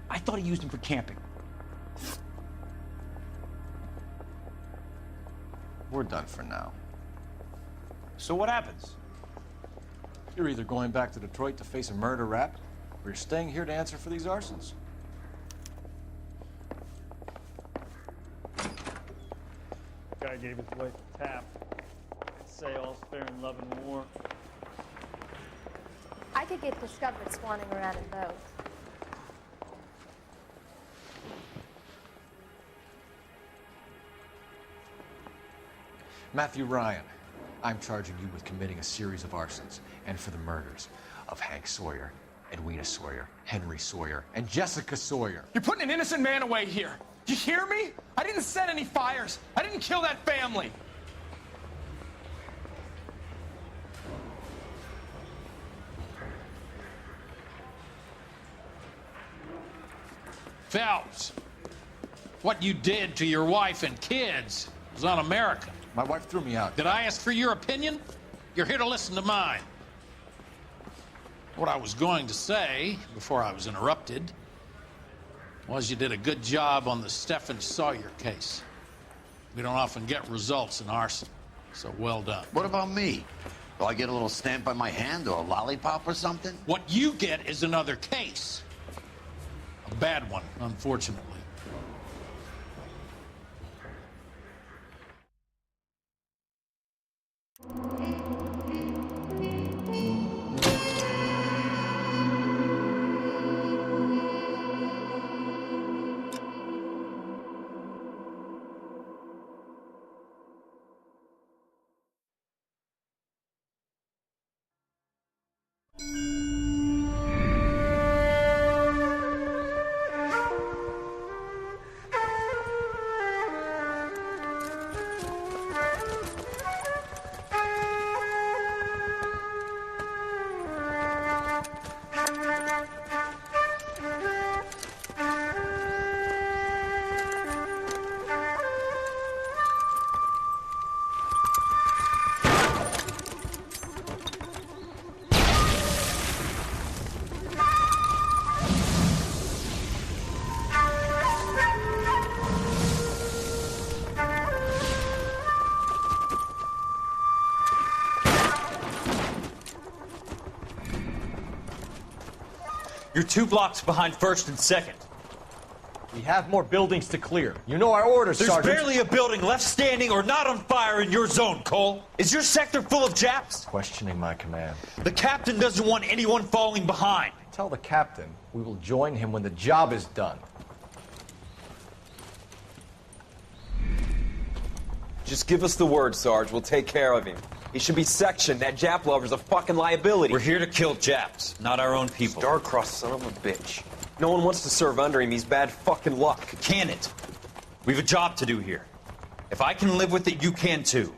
I thought he used them for camping. We're done for now. So what happens? You're either going back to Detroit to face a murder rap, or you're staying here to answer for these arsons. Guy gave his wife a tap. Say all's fair in love and war. I could get discovered swanning around in both. Matthew Ryan, I'm charging you with committing a series of arsons and for the murders of Hank Sawyer, Edwina Sawyer, Henry Sawyer, and Jessica Sawyer. You're putting an innocent man away here. You hear me? I didn't set any fires. I didn't kill that family. Phelps, what you did to your wife and kids was un-American. My wife threw me out. Did I ask for your opinion? You're here to listen to mine. What I was going to say, before I was interrupted, was you did a good job on the Stephen Sawyer case. We don't often get results in arson, so well done. What about me? Do I get a little stamp by my hand or a lollipop or something? What you get is another case. A bad one, unfortunately. You're 2 blocks behind 1st and 2nd. We have more buildings to clear. You know our orders, There's Sergeant. barely a building left standing or not on fire in your zone, Cole. Is your sector full of Japs? Questioning my command. The captain doesn't want anyone falling behind. Tell the captain we will join him when the job is done. Just give us the word, Sarge. We'll take care of him. He should be sectioned. That Jap lover's a fucking liability. We're here to kill Japs, not our own people. Star-crossed son of a bitch. No one wants to serve under him. He's bad fucking luck. Can it? We've a job to do here. If I can live with it, you can too.